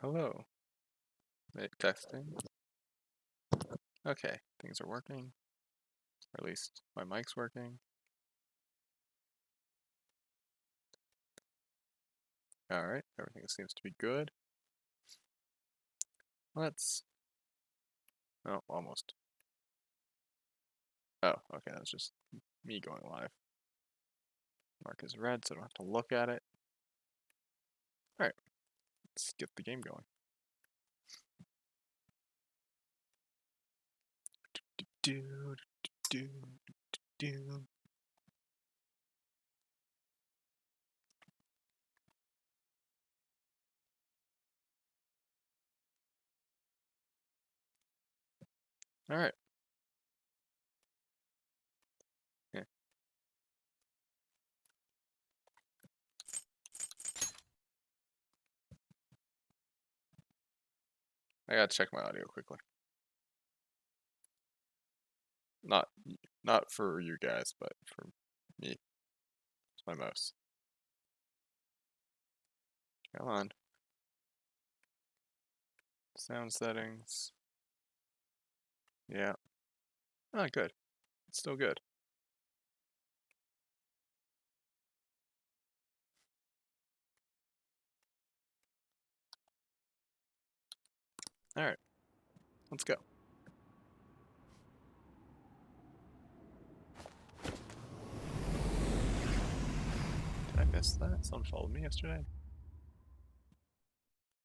Hello. Testing. Okay, things are working. Or at least my mic's working. Alright, everything seems to be good. Let's... Oh, almost. Oh, okay, that's just me going live. Mark is red, so I don't have to look at it. Alright, let's get the game going. Alright. Yeah. I gotta check my audio quickly. Not for you guys, but for me. It's my mouse. Come on. Sound settings. Yeah. Oh, good. It's still good. Alright. Let's go. Did I miss that? Someone followed me yesterday.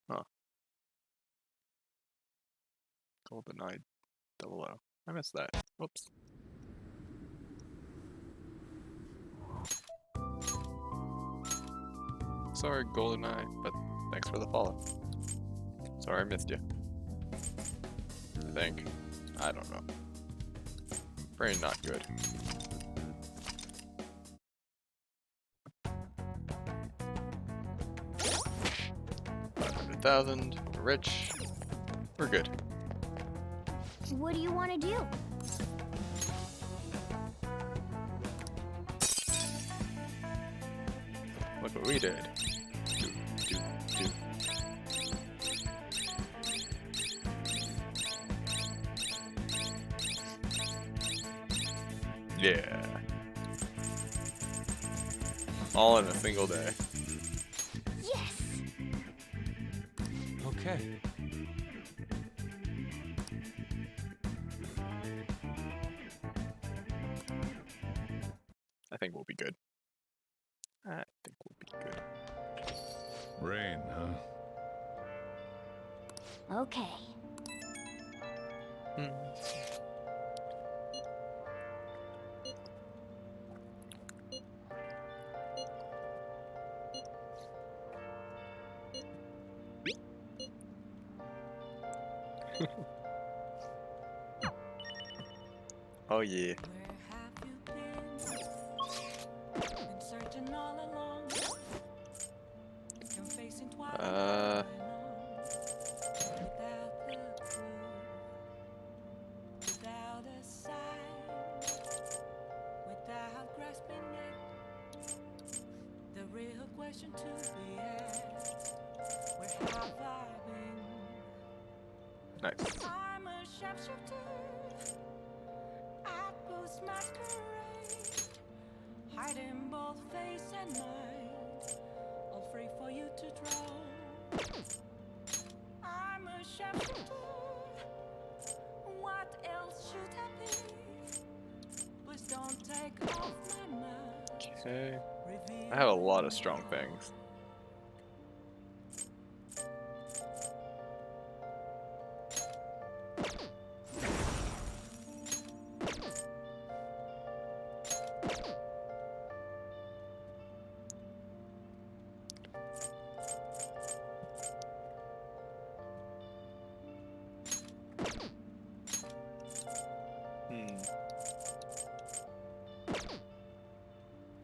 Huh. GoldenEye 00. I missed that. Whoops. Sorry, GoldenEye, but thanks for the follow. Sorry I missed you. I think. I don't know. Brain not good. $500,000. We're rich. We're good. What do you want to do? Look what we did. Do. Yeah. All in a single day. Yes! Okay. I think we'll be good. I think we'll be good. Rain, huh? Okay. Oh yeah. Where have you been? Been searching all along. Confessing twice without the clue, without a sign, without grasping it. The real question to be asked: where have I been? Nice. I'm a sharpshooter. Masquerade, hiding both face and mind, all free for you to draw. I'm a sharpshooter. What else should I be? Please don't take off my mask. Okay. I have a lot of strong things.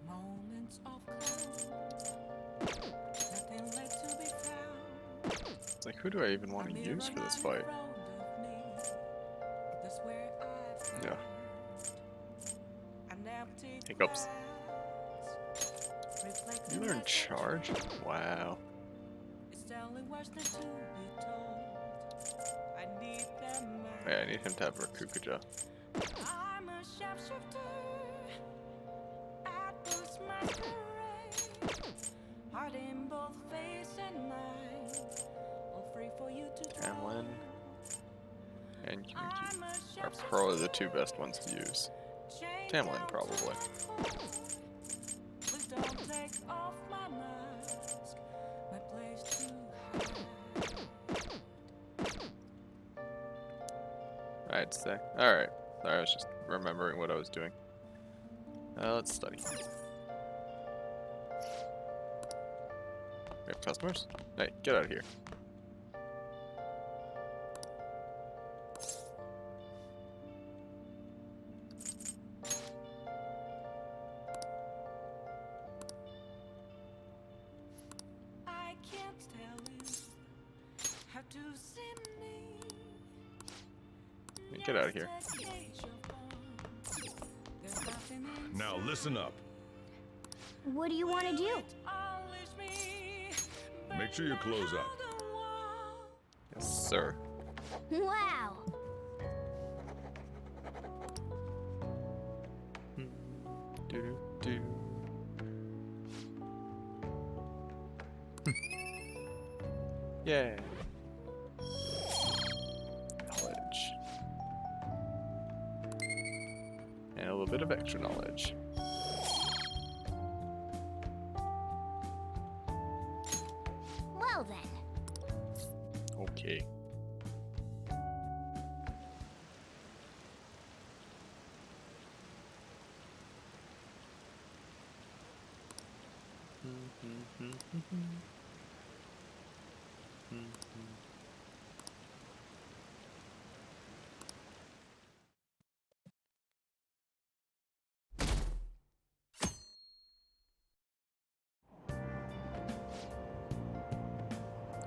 Moments of calm, nothing left to be found. It's like, who do I even want to use for this fight? Yeah. Hiccups. You learn charge? Wow. telling words not to be told. I need them. Yeah, I need him to have Rakukuja. I'm a sharpshooter at this masquerade. Heart in both face and mind, all free for you to throw. Tamlin and Yuki I'm a are probably the two best ones to use. Tamlin, probably. Please don't take off my mask, my place to hide. I'd say. Alright. Sorry, I was just remembering what I was doing. Let's study. We have customers? Hey, get out of here. I can't tell you how to see me. Hey, get out of here. Now listen up. What do you want to do? Make sure your clothes up. Yes, sir. Wow. Do. Yay. Knowledge. And a little bit of extra knowledge. Well then. Okay.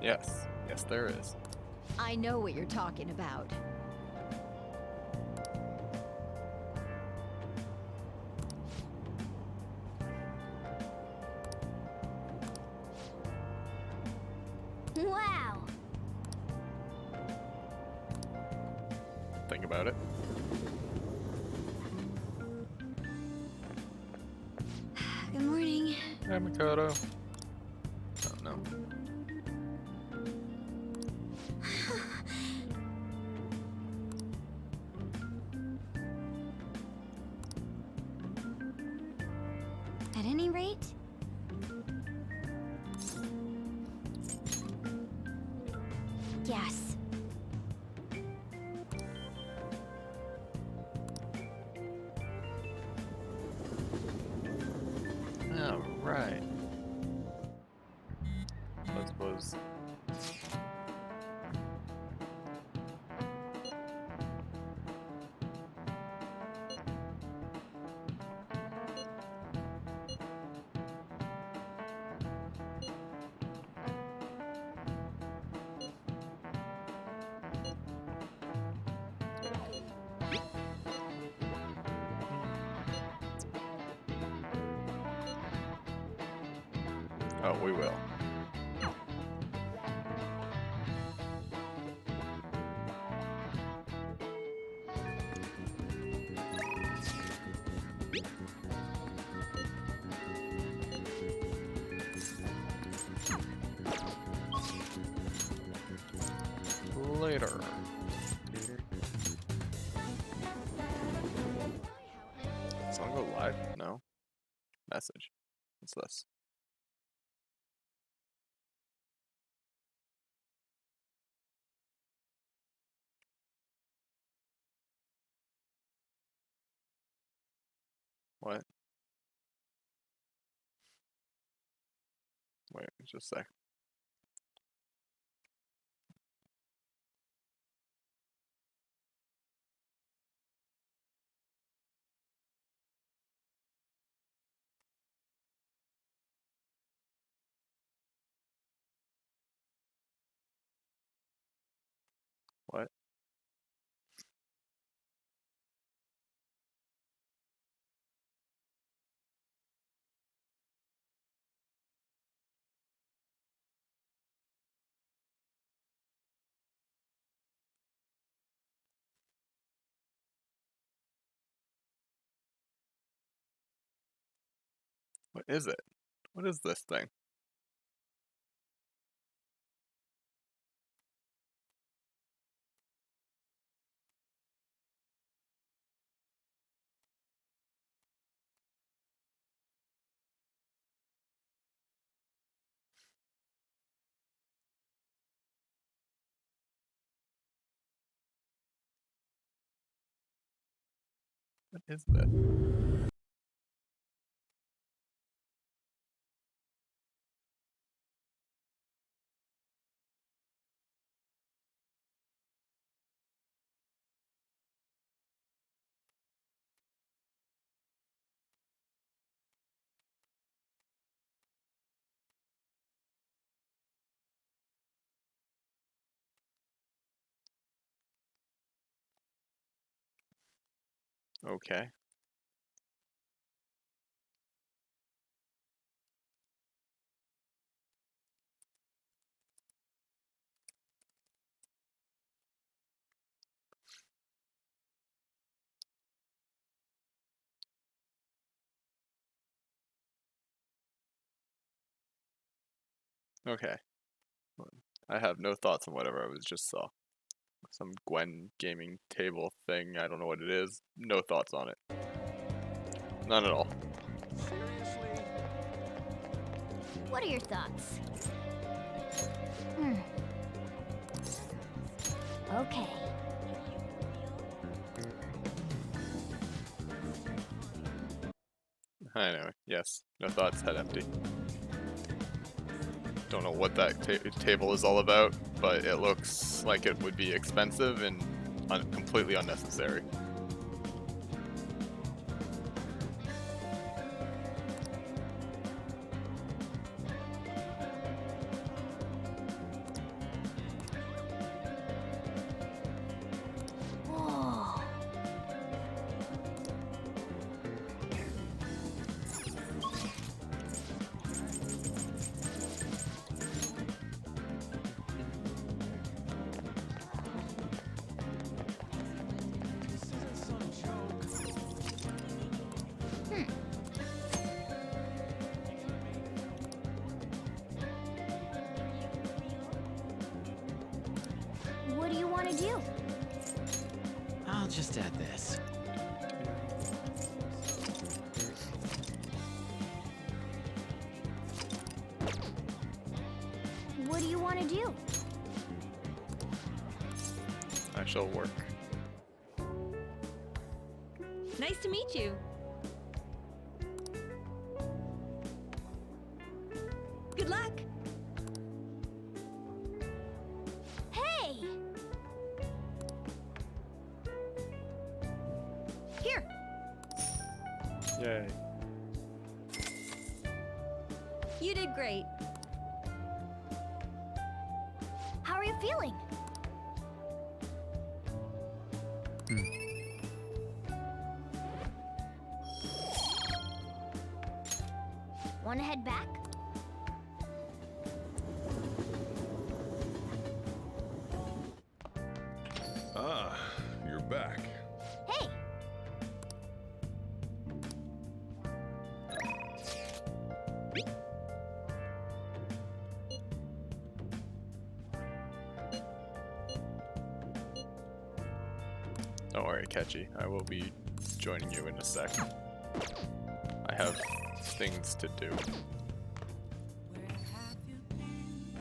Yes. Yes, there is. I know what you're talking about. Wow. Think about it. Good morning. Hi, Makoto. Oh, no. At any rate, yes. All right. I suppose. Oh, we will. Later. Song go live? No. Message. What's this? What? Wait, just a sec. What? What is it? What is this thing? What is this? Okay. Okay. I have no thoughts on whatever I was just saw. Some Gwen gaming table thing. I don't know what it is. No thoughts on it. None at all. What are your thoughts? Hmm. Okay. Anyway, yes. No thoughts, head empty. Don't know what that table is all about, but it looks like it would be expensive and completely unnecessary. Whoa. What do you want to do? I'll just add this. What do you want to do? I shall work. Nice to meet you. Good luck. Hey! Here. Yay. You did great. How are you feeling? Want to head back? Ah, you're back. Hey! Don't worry, Catchy. I will be joining you in a sec. I have things to do. Where have you been?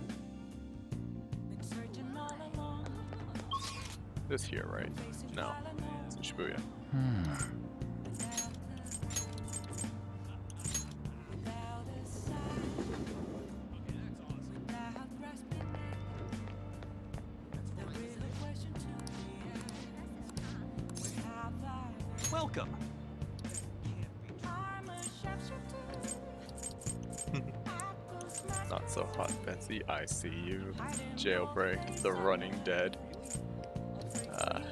Been searching all along. This here, right? No. It's in Shibuya. Without a sign, without grasping it. The real question to be asked: where have I been? Welcome. I'm a sharpshooter. Apples, Not so hot, Betsy. I see you. Jailbreak. The Running Dead. I'm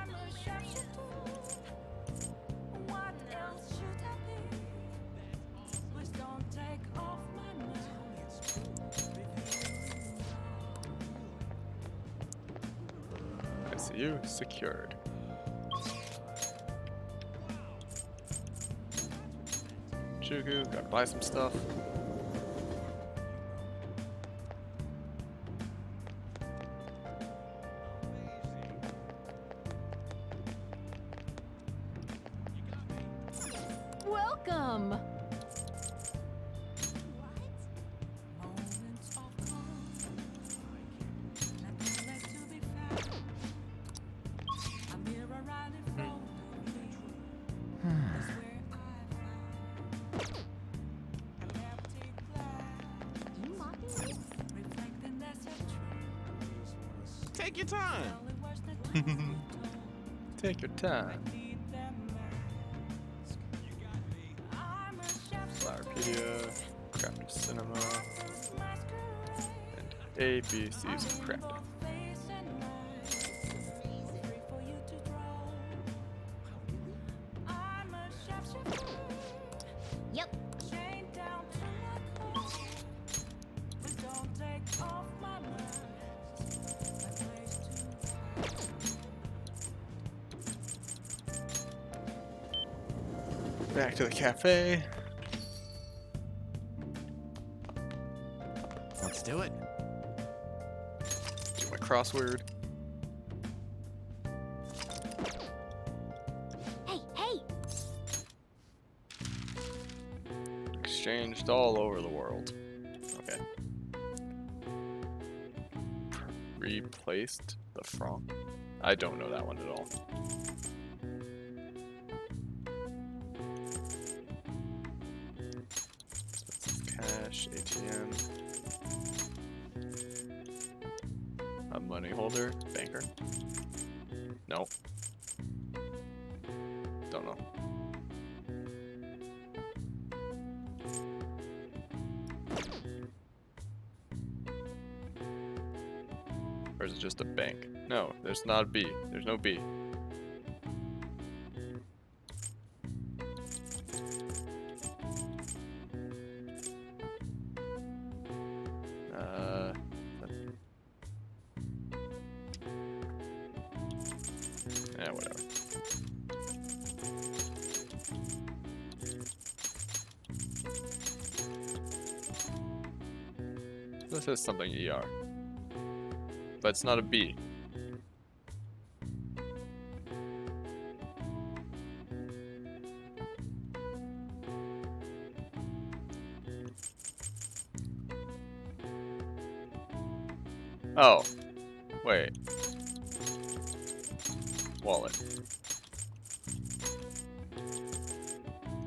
a sharpshooter. What else should I be? Please don't take off my mask. I see you. Secured. Shinjuku, gotta buy some stuff. Welcome. Moments of calm, nothing left to be found. A mirror right in front of me. That's where I found an empty glass, reflecting that's a truth. Take your time. Only words that don't be told. Take your time. Need them mask. I'm a chef's Flowerpedia, Craft Cinema, masquerade. and ABC's of Crafting. Both face and mind, free for you to draw. I'm a chef's Yep. chained down to my core. Please don't take off my mask. My place to Back to the cafe. Let's do it. Do my crossword. Hey, hey. Exchanged all over the world. Okay. Replaced the franc. I don't know that one at all. Cash, ATM. A money holder, banker. Nope. Don't know. Or is it just a bank? No, there's not a B. There's no B. Yeah, whatever. This is something ER. But it's not a B. Oh. Wait. Wallet.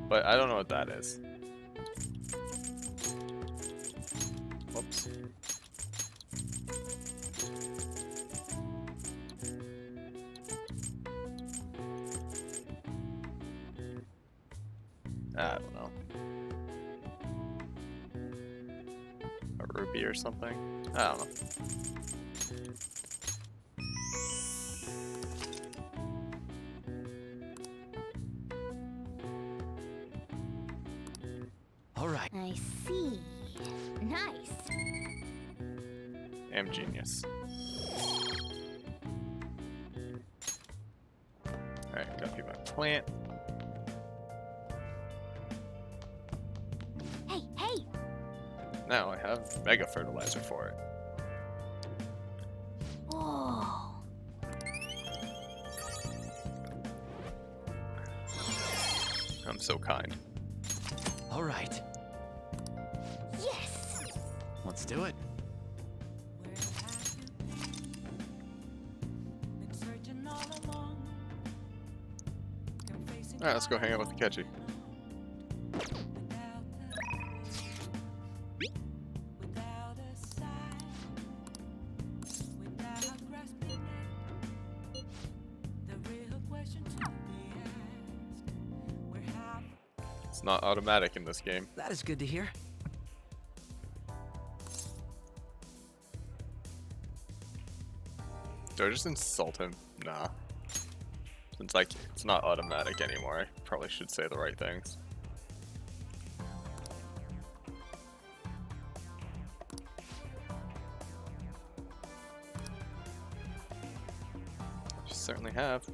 But I don't know what that is. Whoops. I don't know. A rupee or something? I don't know. All right. I see. Nice. Am genius. Alright, gotta feed my plant. Hey, hey. Now I have mega fertilizer for it. Oh. I'm so kind. All right. Yes. Let's do it. where have you been searching all along. Alright, let's go hang out with Akechi. Without a sign, without grasping it, the real question to be asked, where have It's not automatic in this game. That is good to hear. Do I just insult him? Nah. Since like it's not automatic anymore, I probably should say the right things. You certainly have.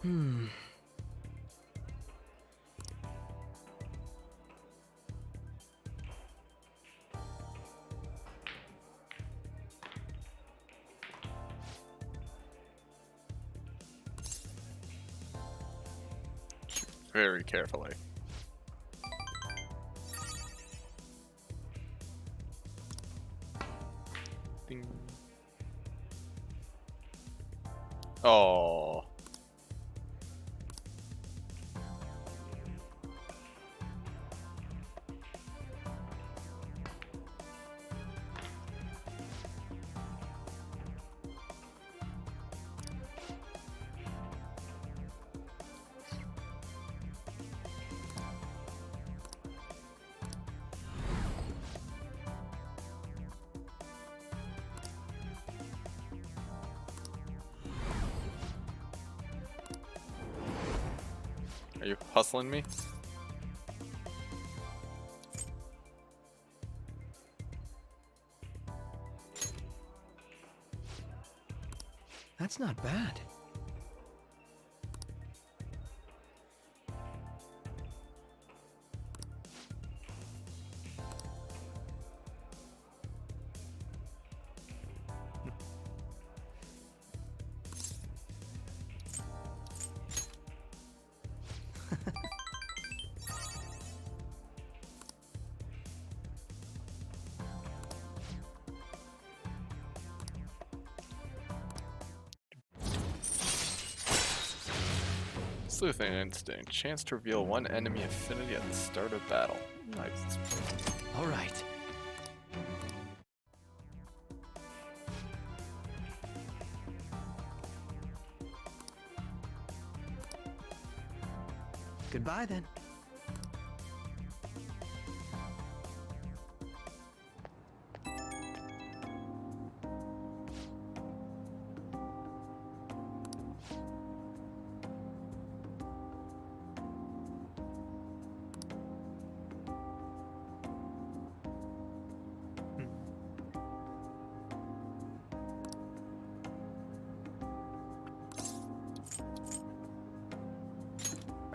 Hmm. Very carefully. Ding. Oh. Are you hustling me? That's not bad. Sleuthing instinct. Chance to reveal one enemy affinity at the start of battle. Nice. All right. Goodbye then.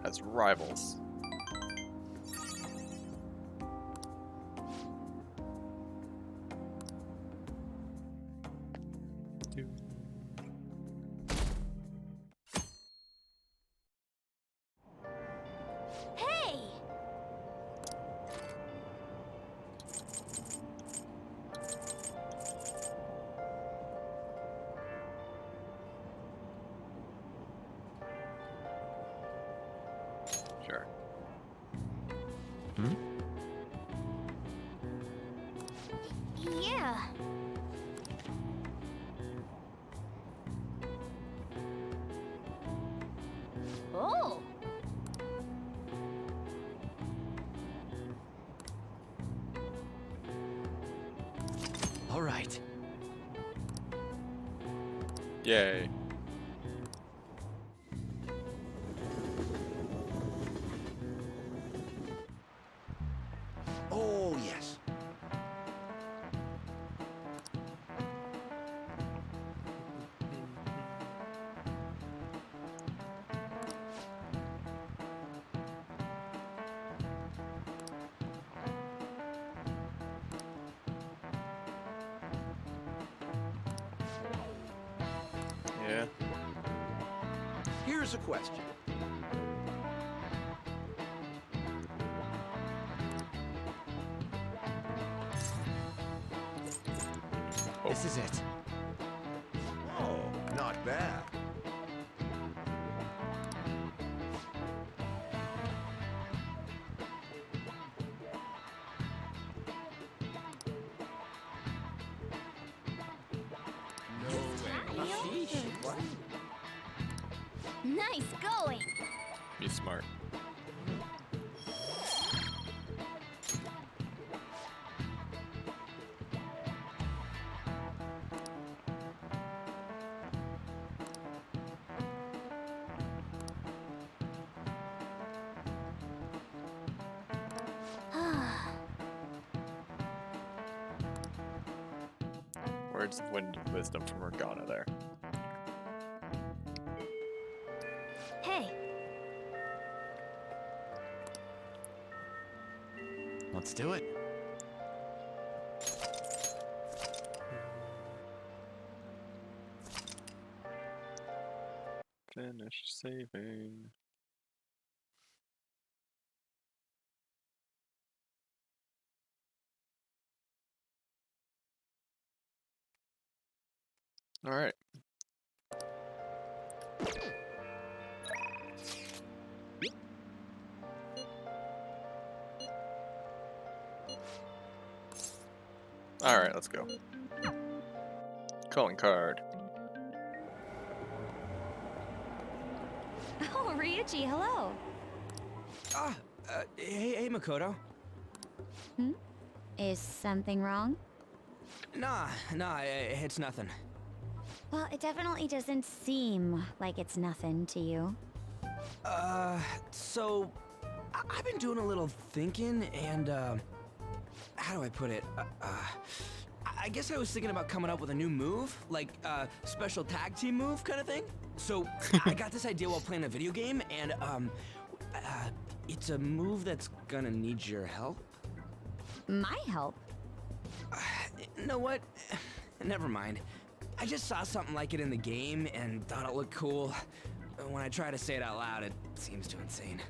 As rivals. Hey! Sure. Hmm? Yeah. Oh! All right. Yay. Oh, yes. Yeah. Here's a question. Oh. This is it. Oh, not bad. Nice going! Be smart. Words of wisdom from Morgana there. Let's do it. Finish saving. All right. All right, let's go. Calling card. Oh, Ryuji, hello. Hey, Makoto. Is something wrong? Nah, it's nothing. Well, it definitely doesn't seem like it's nothing to you. So, I've been doing a little thinking, and, how do I put it? I guess I was thinking about coming up with a new move, like a special tag team move kind of thing. So, I got this idea while playing a video game, and, it's a move that's gonna need your help. My help? You know what? Never mind. I just saw something like it in the game and thought it looked cool. When I try to say it out loud, it seems too insane.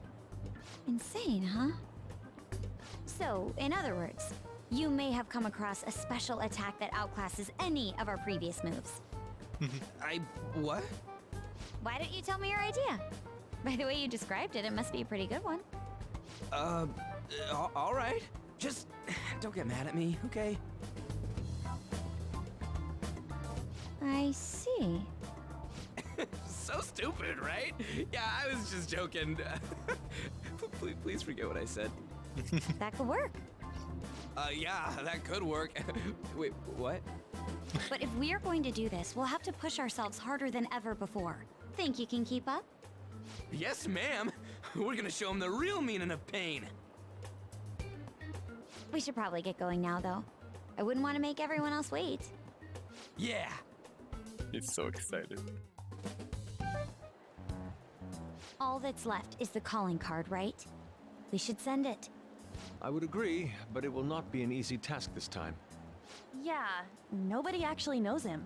Insane, huh? So, in other words, you may have come across a special attack that outclasses any of our previous moves. What? Why don't you tell me your idea? By the way you described it, it must be a pretty good one. All right. Just don't get mad at me, okay? I see. So stupid, right? Yeah, I was just joking. Please forget what I said. That could work. Yeah, that could work. Wait, what? But if we are going to do this, we'll have to push ourselves harder than ever before. Think you can keep up? Yes, ma'am. We're gonna show him the real meaning of pain. We should probably get going now, though. I wouldn't want to make everyone else wait. Yeah. He's so excited. All that's left is the calling card, right? We should send it. I would agree, but it will not be an easy task this time. Yeah, nobody actually knows him.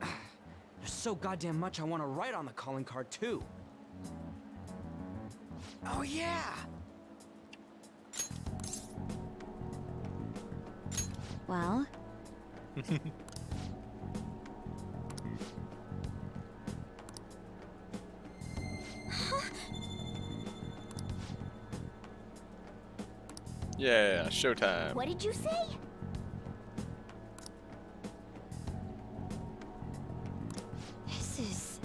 There's so goddamn much I want to write on the calling card, too. Oh, yeah. Well, Yeah, showtime. what did you say? This is...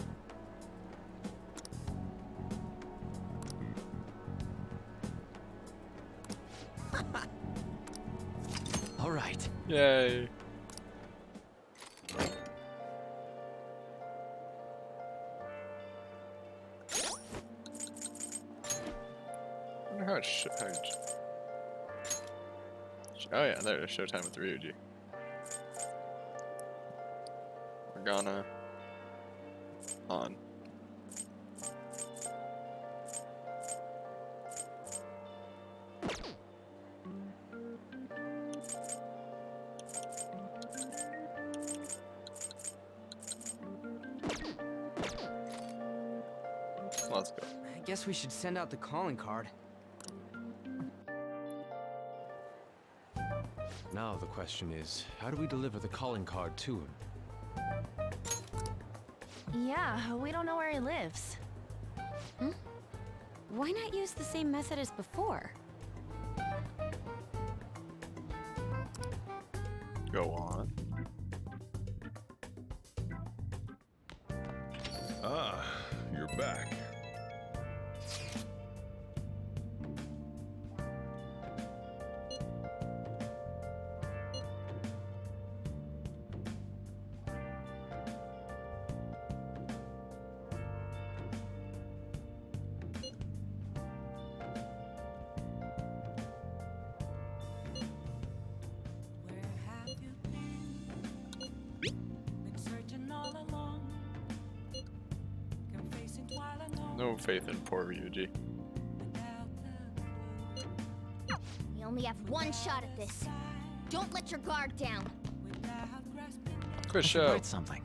All right. Yay. I wonder how it's oh yeah, there it is. Showtime with Ryuji. Morgana. On. Let's go. I guess we should send out the calling card. Now the question is, how do we deliver the calling card to him? Yeah, we don't know where he lives. Why not use the same method as before? Go on. Ah, you're back. Where have you been? Been searching all along. Confessing while alone No faith in poor Ryuji. without the clue. He'll only have one shot at this. Don't let your guard down. Quiz I should show. write something.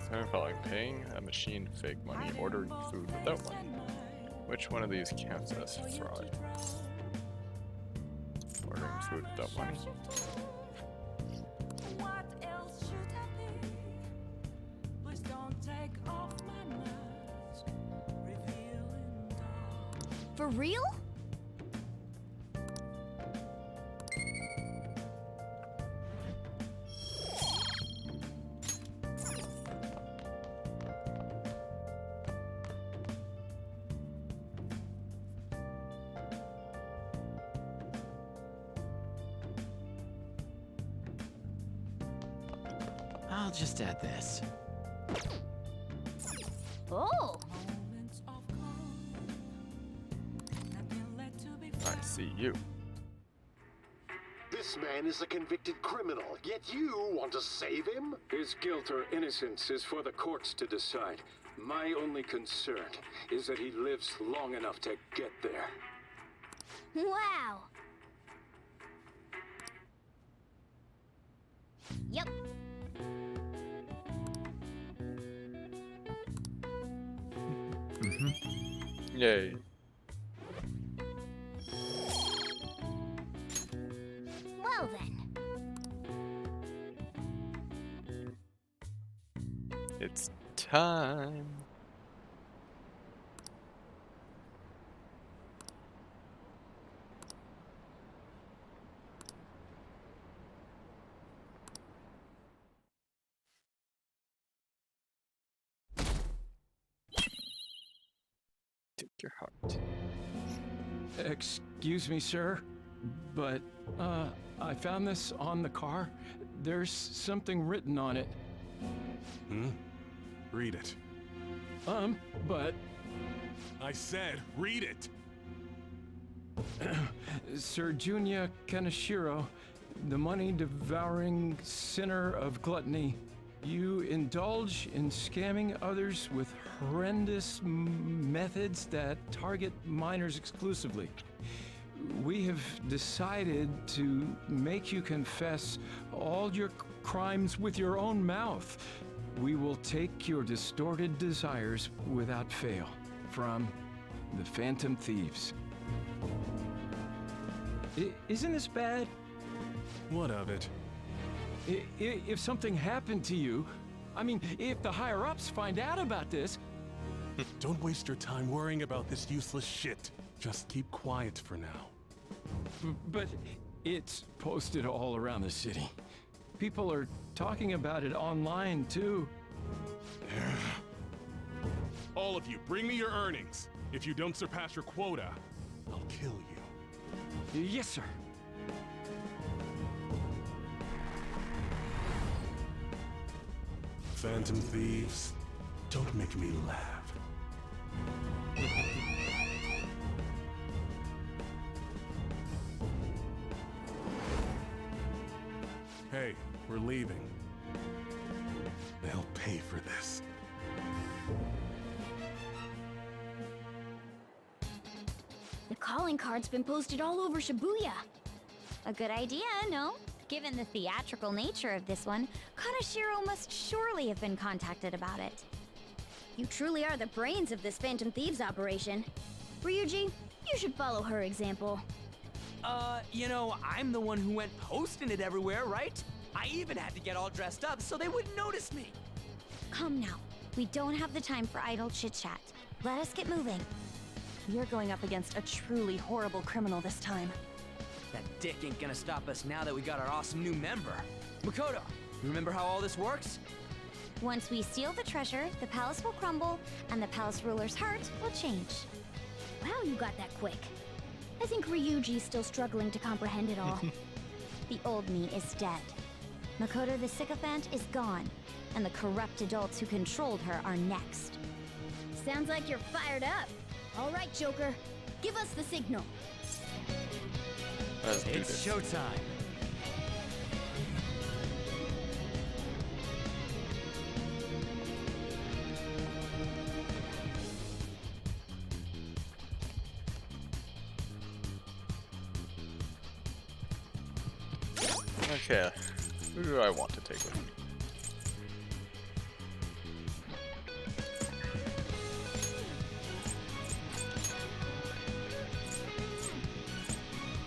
I'm following paying a machine fake money, ordering food without money. Which one of these counts as fraud? Ordering food without money. What else should I be? Please don't take off my mask, revealing dark. For real? I'll just add this. Oh! Moments of calm, nothing led to be I see you. This man is a convicted criminal, yet you want to save him? His guilt or innocence is for the courts to decide. My only concern is that he lives long enough to get there. Wow! Yep. Yay. Well then. It's time. Take your heart. Excuse me, sir, but, I found this on the car. There's something written on it. Read it. But I said, read it! Sir Junya Kaneshiro, the money-devouring sinner of gluttony, you indulge in scamming others with horrendous methods that target minors exclusively. We have decided to make you confess all your crimes with your own mouth. We will take your distorted desires without fail. From the Phantom Thieves. Isn't this bad? What of it? If something happened to you, I mean, if the higher-ups find out about this... Don't waste your time worrying about this useless shit. Just keep quiet for now. But it's posted all around the city. People are talking about it online, too. All of you, bring me your earnings. If you don't surpass your quota, I'll kill you. Yes, sir. Phantom Thieves, don't make me laugh. Hey, we're leaving. They'll pay for this. The calling card's been posted all over Shibuya. A good idea, no? Given the theatrical nature of this one, Kaneshiro must surely have been contacted about it. You truly are the brains of this Phantom Thieves operation. Ryuji, you should follow her example. You know, I'm the one who went posting it everywhere, right? I even had to get all dressed up so they wouldn't notice me. Come now. We don't have the time for idle chit-chat. Let us get moving. You're going up against a truly horrible criminal this time. That dick ain't gonna stop us now that we got our awesome new member. Makoto, you remember how all this works? Once we steal the treasure, the palace will crumble, and the palace ruler's heart will change. Wow, you got that quick. I think Ryuji's still struggling to comprehend it all. The old me is dead. Makoto the sycophant is gone, and the corrupt adults who controlled her are next. Sounds like you're fired up. All right, Joker, give us the signal. Let's do It's this. showtime. Okay, who do I want to take with me?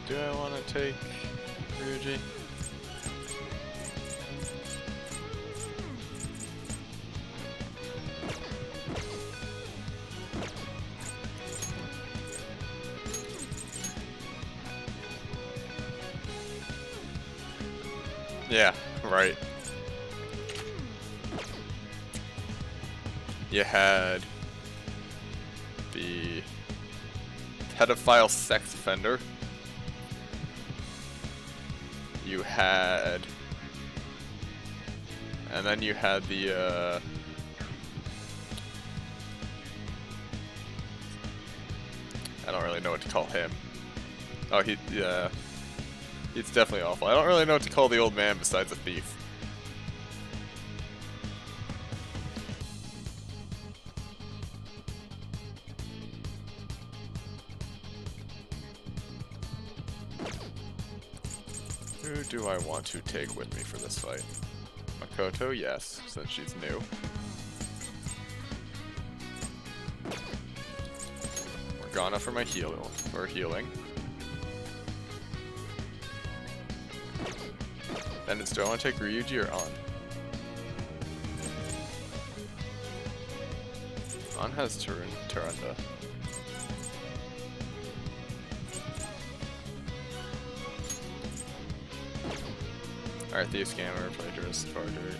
Do I want to take Ryuji? Yeah, right. You had the pedophile sex offender. You had, and then you had the I don't really know what to call him. Oh, yeah, it's definitely awful. I don't really know what to call the old man besides a thief. Who do I want to take with me for this fight? Makoto, yes, since she's new. Morgana for my healing. And do I want to take Ryuji or An? An has Tyrande. Alright, Thieves, Scammer, Plagiarist, Forgery.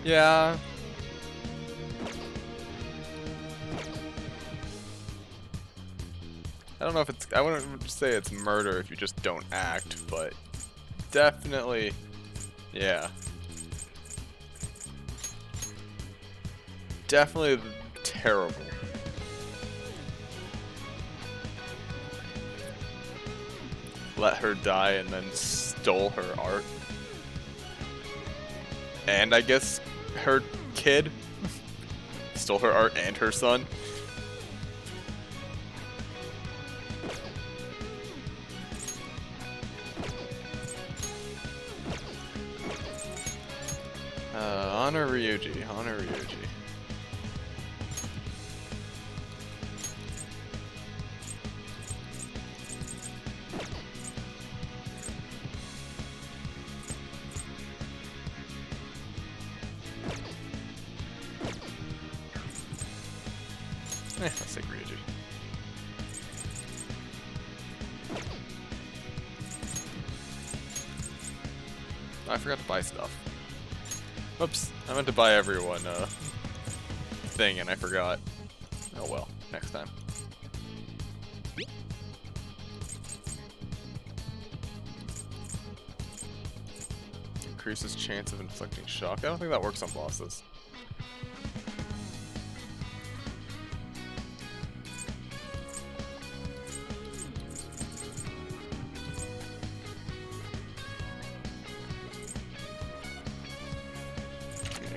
Yeah. I don't know if it's, I wouldn't say it's murder if you just don't act, but definitely, yeah. Definitely terrible. Let her die and then stole her art. And I guess her kid stole her art and her son. Honor Ryuji, honor Ryuji. Let's take Ryuji. I forgot to buy stuff. Oops, I meant to buy everyone thing and I forgot. Oh well, next time. Increases chance of inflicting shock. I don't think that works on bosses.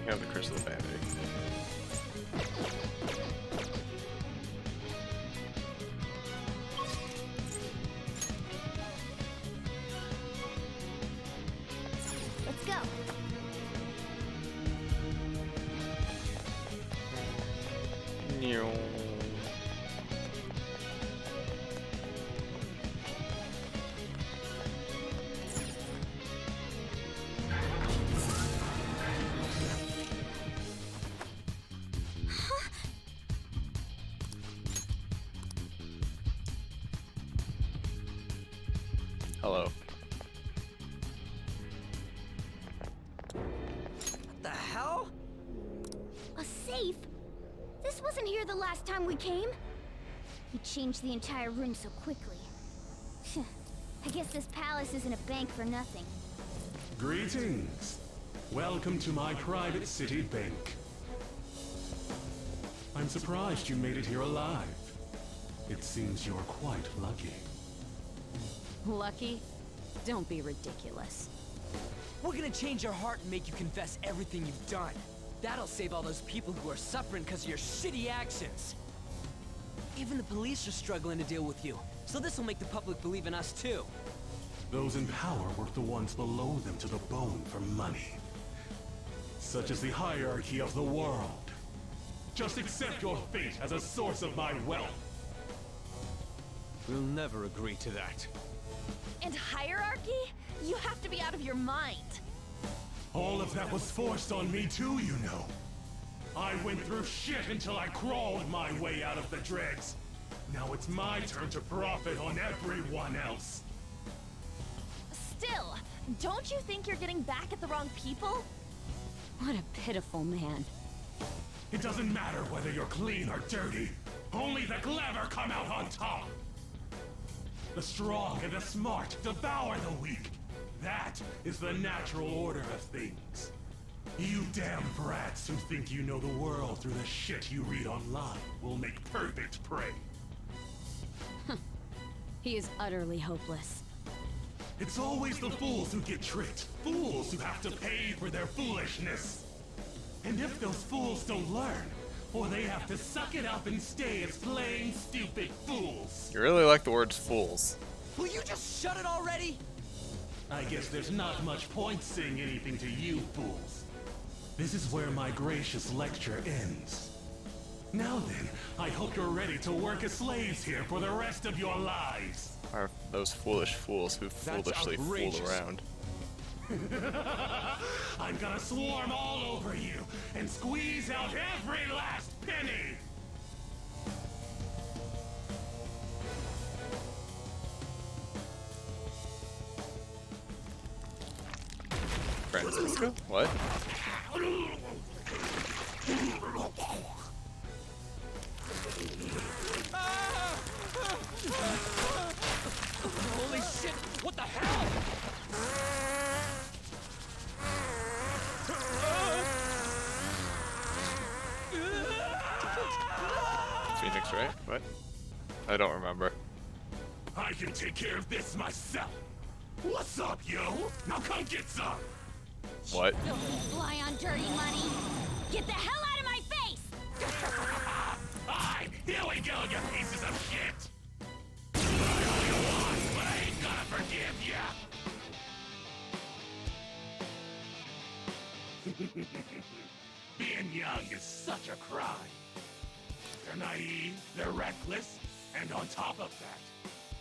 You have the crystal band-aid. Let's go. No. Hello. What the hell? A safe? This wasn't here the last time we came. He changed the entire room so quickly. I guess this palace isn't a bank for nothing. Greetings. Welcome to my private city bank. I'm surprised you made it here alive. It seems you're quite lucky. Lucky? Don't be ridiculous. We're gonna change your heart and make you confess everything you've done. That'll save all those people who are suffering because of your shitty actions. Even the police are struggling to deal with you, so this will make the public believe in us too. Those in power work the ones below them to the bone for money. Such is the hierarchy of the world. Just accept your fate as a source of my wealth. We'll never agree to that. And hierarchy? You have to be out of your mind. All of that was forced on me too, you know. I went through shit until I crawled my way out of the dregs. Now it's my turn to profit on everyone else. Still, don't you think you're getting back at the wrong people? What a pitiful man. It doesn't matter whether you're clean or dirty. Only the clever come out on top. The strong and the smart devour the weak. That is the natural order of things. You damn brats who think you know the world through the shit you read online will make perfect prey. He is utterly hopeless. It's always the fools who get tricked. Fools who have to pay for their foolishness. And if those fools don't learn, or they have to suck it up and stay as plain stupid fools. You really like the words fools. Will you just shut it already? I guess there's not much point saying anything to you fools. This is where my gracious lecture ends. Now then, I hope you're ready to work as slaves here for the rest of your lives. Are those foolish fools who foolishly fool around. I'm gonna swarm all over you and squeeze out every last penny! Francisco? What? Holy shit! What the hell? Phoenix, right? What? I don't remember. I can take care of this myself. What's up, yo? Now come get some. What? Fly on dirty money. Get the hell out of my face! Aye, here we go, you pieces of shit. I know you want, but I ain't gonna forgive ya. Being young is such a crime. They're naive, they're reckless, and on top of that,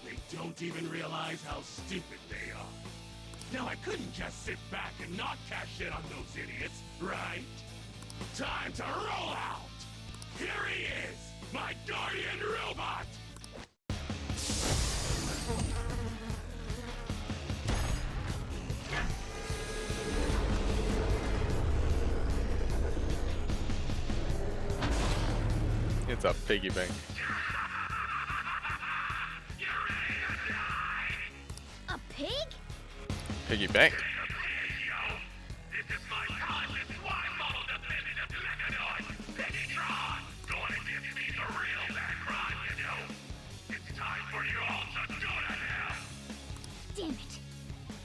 they don't even realize how stupid they are. Now I couldn't just sit back and not cash in on those idiots, right? Time to roll out! Here he is, my guardian robot! It's a piggy bank. A pig? Piggy bank. Damn it.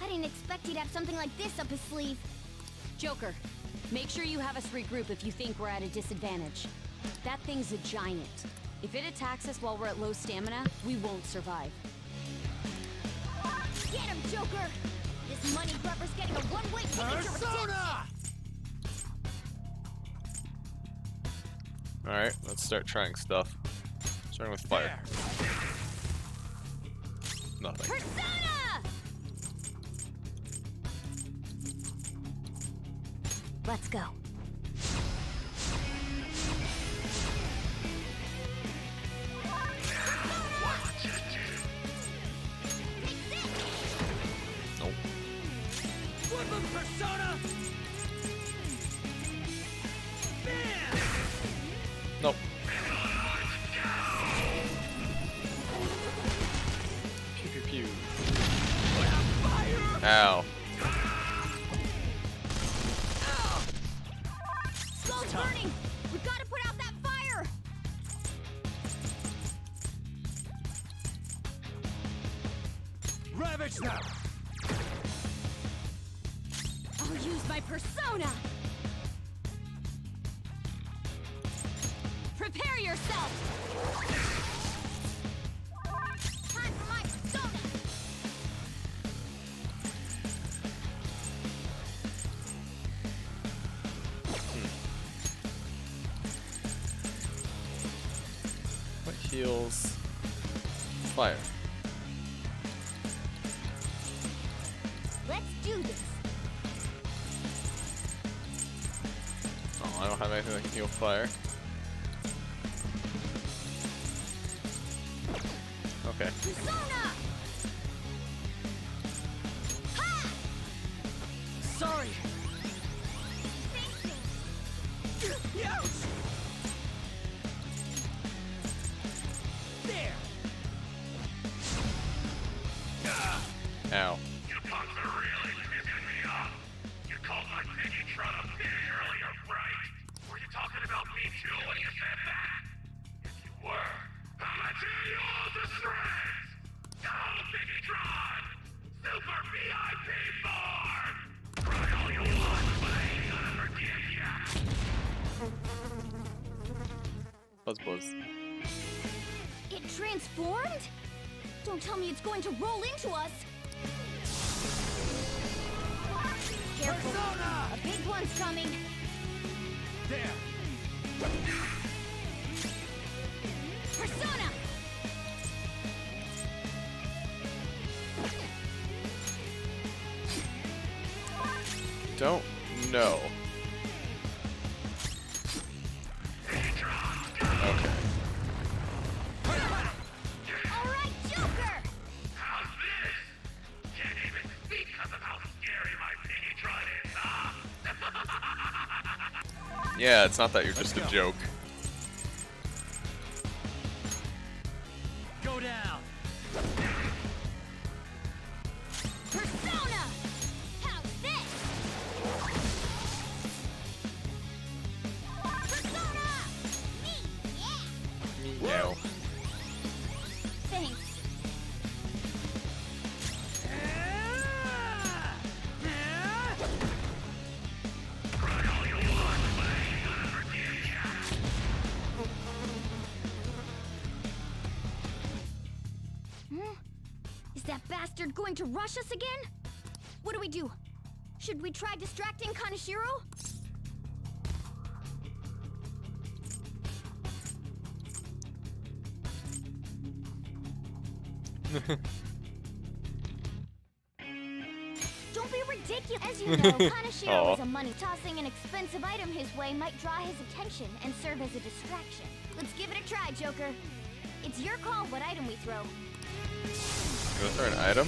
I didn't expect he'd have something like this up his sleeve. Joker, make sure you have us regroup if you think we're at a disadvantage. That thing's a giant. If it attacks us while we're at low stamina, we won't survive. Get him, Joker! This money grubber's getting a one-way ticket to Persona! Alright, let's start trying stuff. Starting with fire. Nothing. Persona! Let's go. Nope. Woodland Persona! Man! Nope. Pew pew pew. Ow. Skull's burning! We gotta put out that fire! Ravage now! I'll use my persona! Prepare yourself! Time for my persona! What heals fire? Let's do this! Oh, I don't have anything that can heal fire. Okay. Persona! Ha! Sorry. Ouch! There. Ow. You punks are really pissing me off. You called my Piggytron a bitch earlier, right? Were you talking about me too when you said that? If you were, I'ma tear you all to shreds! Go, Piggytron! Super VIP form! Cry all you want, but I ain't gonna forgive ya! Buzz buzz. It transformed? Don't tell me it's going to roll into us! Careful. Persona! A big one's coming! There. Persona! Don't know. Okay. Alright, Joker! How's this? Can't even speak because of how scary my Piggytron is, huh? Yeah, it's not that you're just a joke. Go down. Persona! How's this? Persona! Me, yeah! Meow. Thanks. Is that bastard going to rush us again? What do we do? Should we try distracting Kaneshiro? Don't be ridiculous. As you know, Kaneshiro is a money-tossing and expensive item his way might draw his attention and serve as a distraction. Let's give it a try, Joker. It's your call what item we throw. Go throw an item?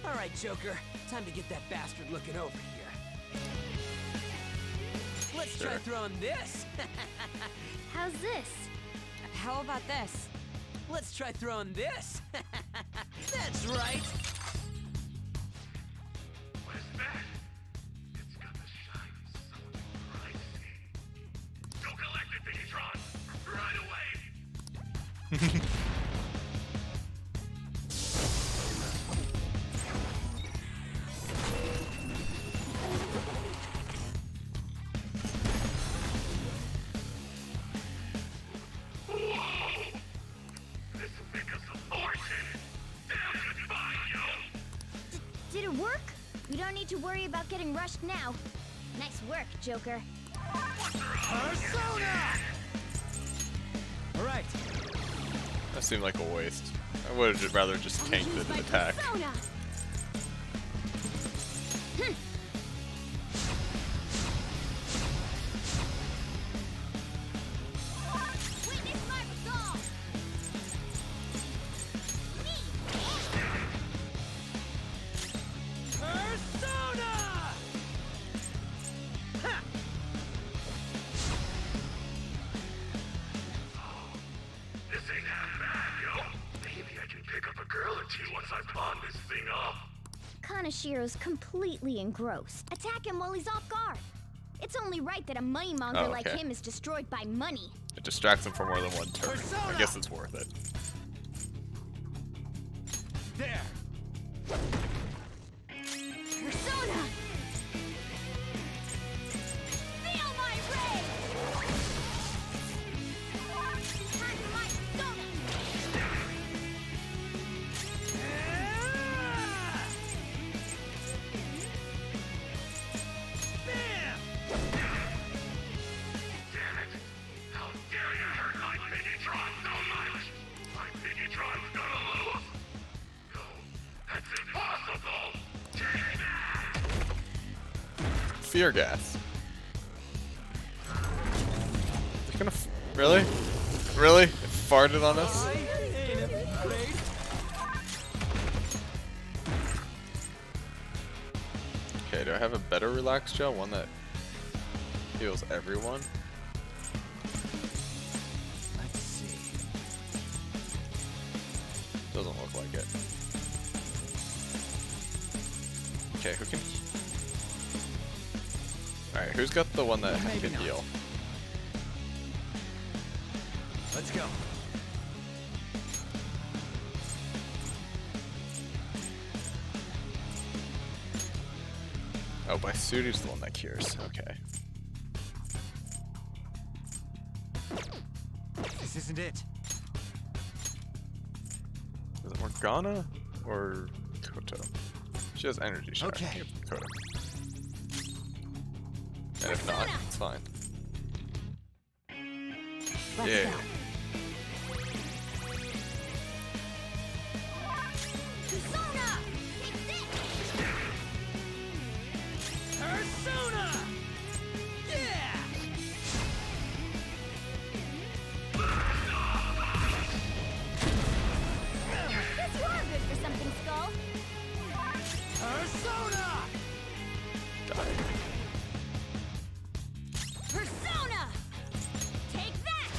All right, Joker. Time to get that bastard looking over here. Let's try Sure. throwing this. How's this? How about this? Let's try throwing this. That's right. What is that? It's got the shine of something pricey. Go collect it, Piggytron! Right away! This will make us a fortune! Damn good find, yo! Did it work? We don't need to worry about getting rushed now. Nice work, Joker. Persona! All right. That seemed like a waste. I would have rather just tanked Use it my and attack. persona. Witness my resolve. Me. Persona! Ha! This ain't half bad, yo. Maybe I can pick up a girl or two once I pawn this thing off. Kanashiro's completely engrossed. Attack him while he's off guard. It's only right that a money monger like okay. him is destroyed by money. It distracts them for more than one turn. I guess it's worth it. There. Persona! Feel my rage! fear gas. They're gonna really? Really? It farted on us? Okay, do I have a better relax gel? One that heals everyone? Let's see. Doesn't look like it. Okay, who can... Alright, who's got the one that can heal? Let's go. Oh, Baisuri's the one that cures. Okay. This isn't it. Is it Morgana or Koto? She has energy shot. Okay. I think it's Koto. And if not, it's fine. Yeah. Persona! Take this! Persona! Yeah! Guess you are good for something, Skull. Persona! Die. Persona! Take that!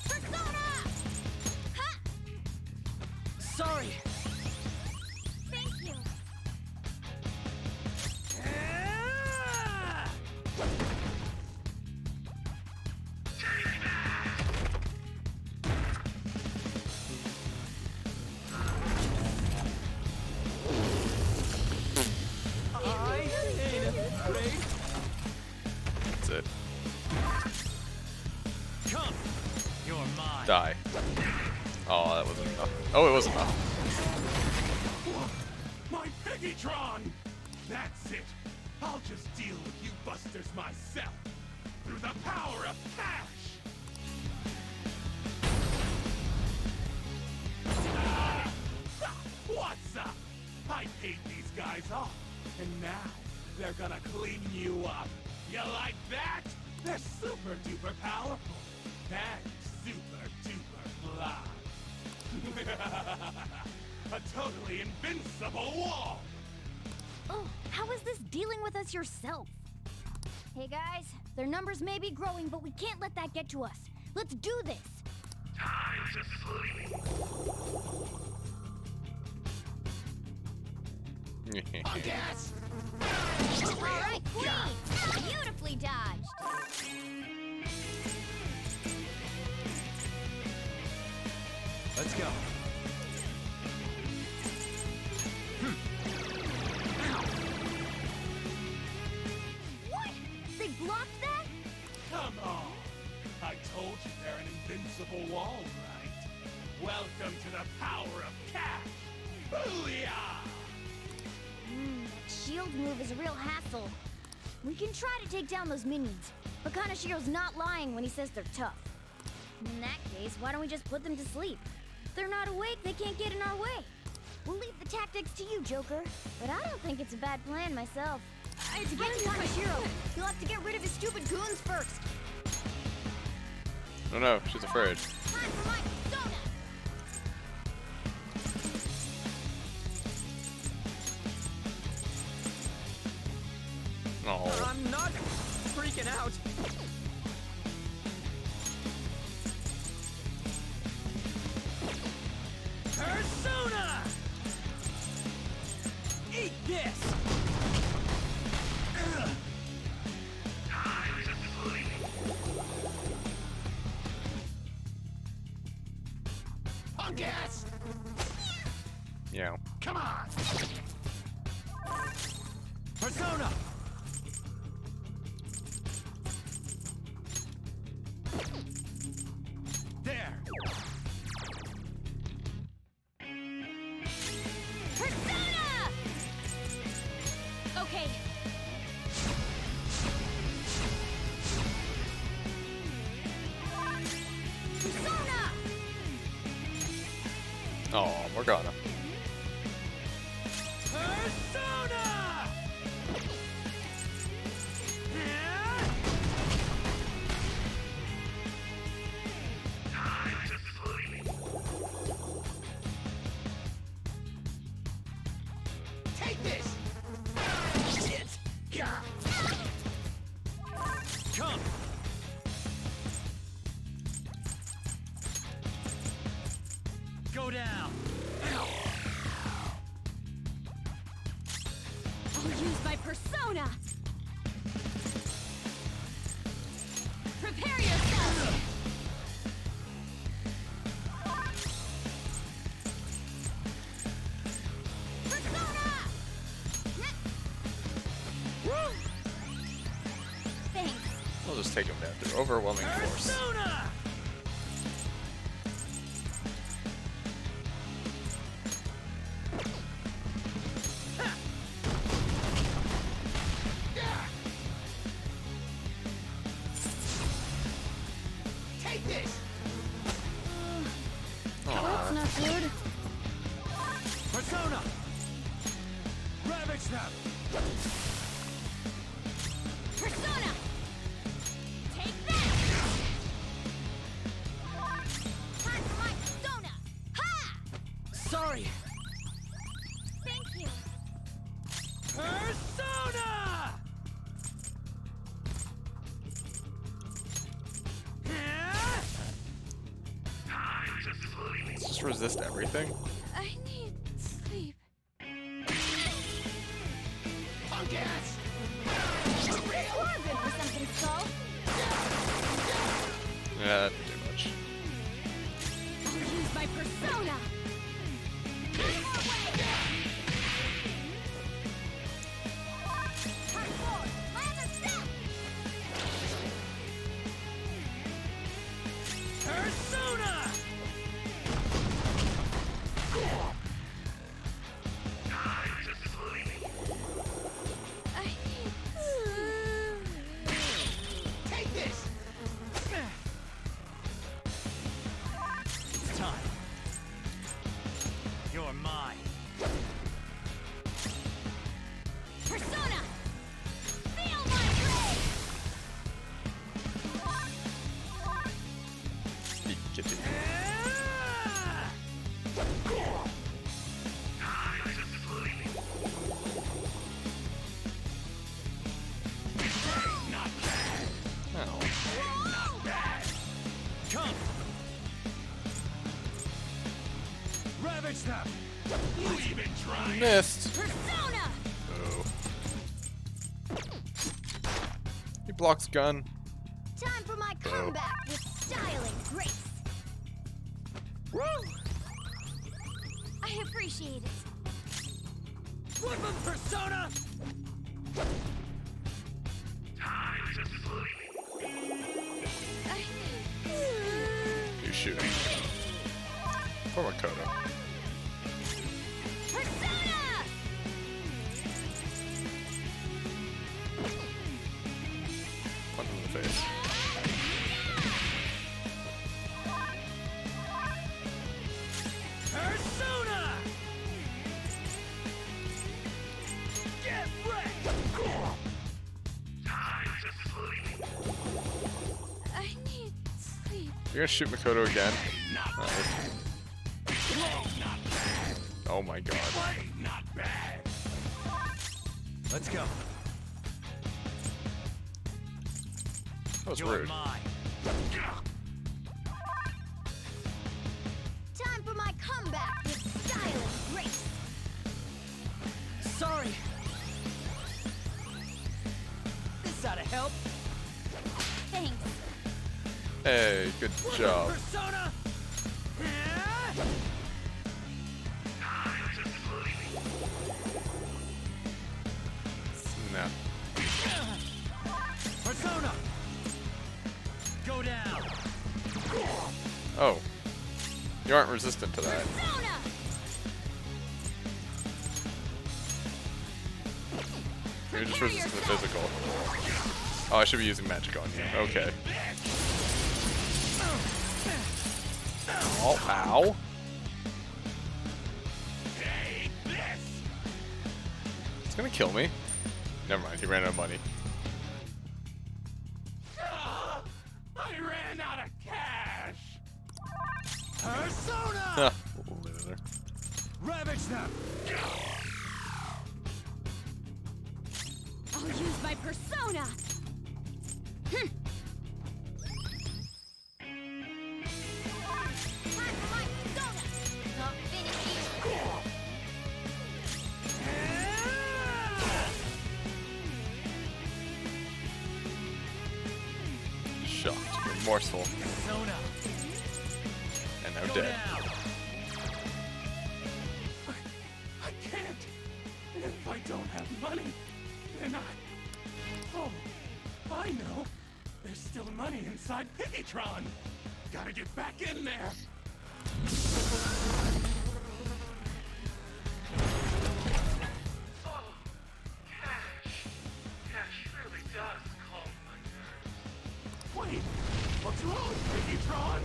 Persona! Ha! Sorry. Thank you. That's it. Come. You're mine. Die. Oh, that wasn't enough. Oh, it was enough. My Peggytron! That's it. I'll just deal with you busters myself. Through the power of cash! Ah! What's up? I paid these guys off, and now they're gonna clean you up. You like that? They're super duper powerful. And super duper fly. A totally invincible wall! Oh, how is this dealing with us yourself? Hey guys, their numbers may be growing, but we can't let that get to us. Let's do this. Time to sleep. Gas! All right, Queen! Beautifully dodged. Let's go. What? They blocked that? Come on! I told you they're an invincible wall, right? Welcome to the power of cash! Booyah! That shield move is a real hassle. We can try to take down those minions, but Kanashiro's not lying when he says they're tough. In that case, why don't we just put them to sleep? If they're not awake, they can't get in our way. We'll leave the tactics to you, Joker. But I don't think it's a bad plan myself. To get to Kanashiro, you'll have to get rid of his stupid goons first. Oh no, she's afraid. Time for my persona! Oh. I'm not freaking out. Persona! Eat this! Time to sleep. On gas! Yeah. Come on! Persona! There! Persona! Okay. Persona! Oh, Morgana. Persona! down. I'll use my persona! Prepare yourself! Persona! Thanks. We'll just take them down through overwhelming force. Persona! Take this! That's not good. Persona! Ravage them! Persona! Take that! Time for my persona! Ha! Sorry. Thank you. Persona! Let's just resist everything. I need sleep. Punk ass! Corbin or something, Skull. Yeah, that'd be too much. I'll use my persona. One more way. Turn forward. Land a step. Persona! I need. Take this! It's time. You're mine. Persona. Feel my rage. Get it. Oh. Come! Ravage them! You even trying? Missed. Persona. Oh. He blocks gun. Time for my comeback with style and grace. I appreciate it. Woodman Persona! I Who's shooting? For Makoto. Persona. Punch him in the face. Persona! Get ready! I need sleep. You're gonna shoot Makoto again? Oh my god. Not bad. Let's go. That was You're rude. mine. Time for my comeback with style and grace. Sorry. This ought to help. Thanks. Hey, good job. Persona! Snap. Persona! Go down! Oh. You aren't resistant to that. Persona. You're just resistant to physical. Oh, I should be using magic on you. Okay. Oh, ow. It's gonna kill me. Never mind, he ran out of money. I ran out of cash! Persona! Loser. Ravage them! I'll use my persona. Time for my persona. remorseful. Zona. And now Go dead. down. I can't. If I don't have money, then Oh, I know. There's still money inside Piggytron. Gotta get back in there. Oh, cash. Cash really does calm my nerves. Wait, what's wrong, Piggytron?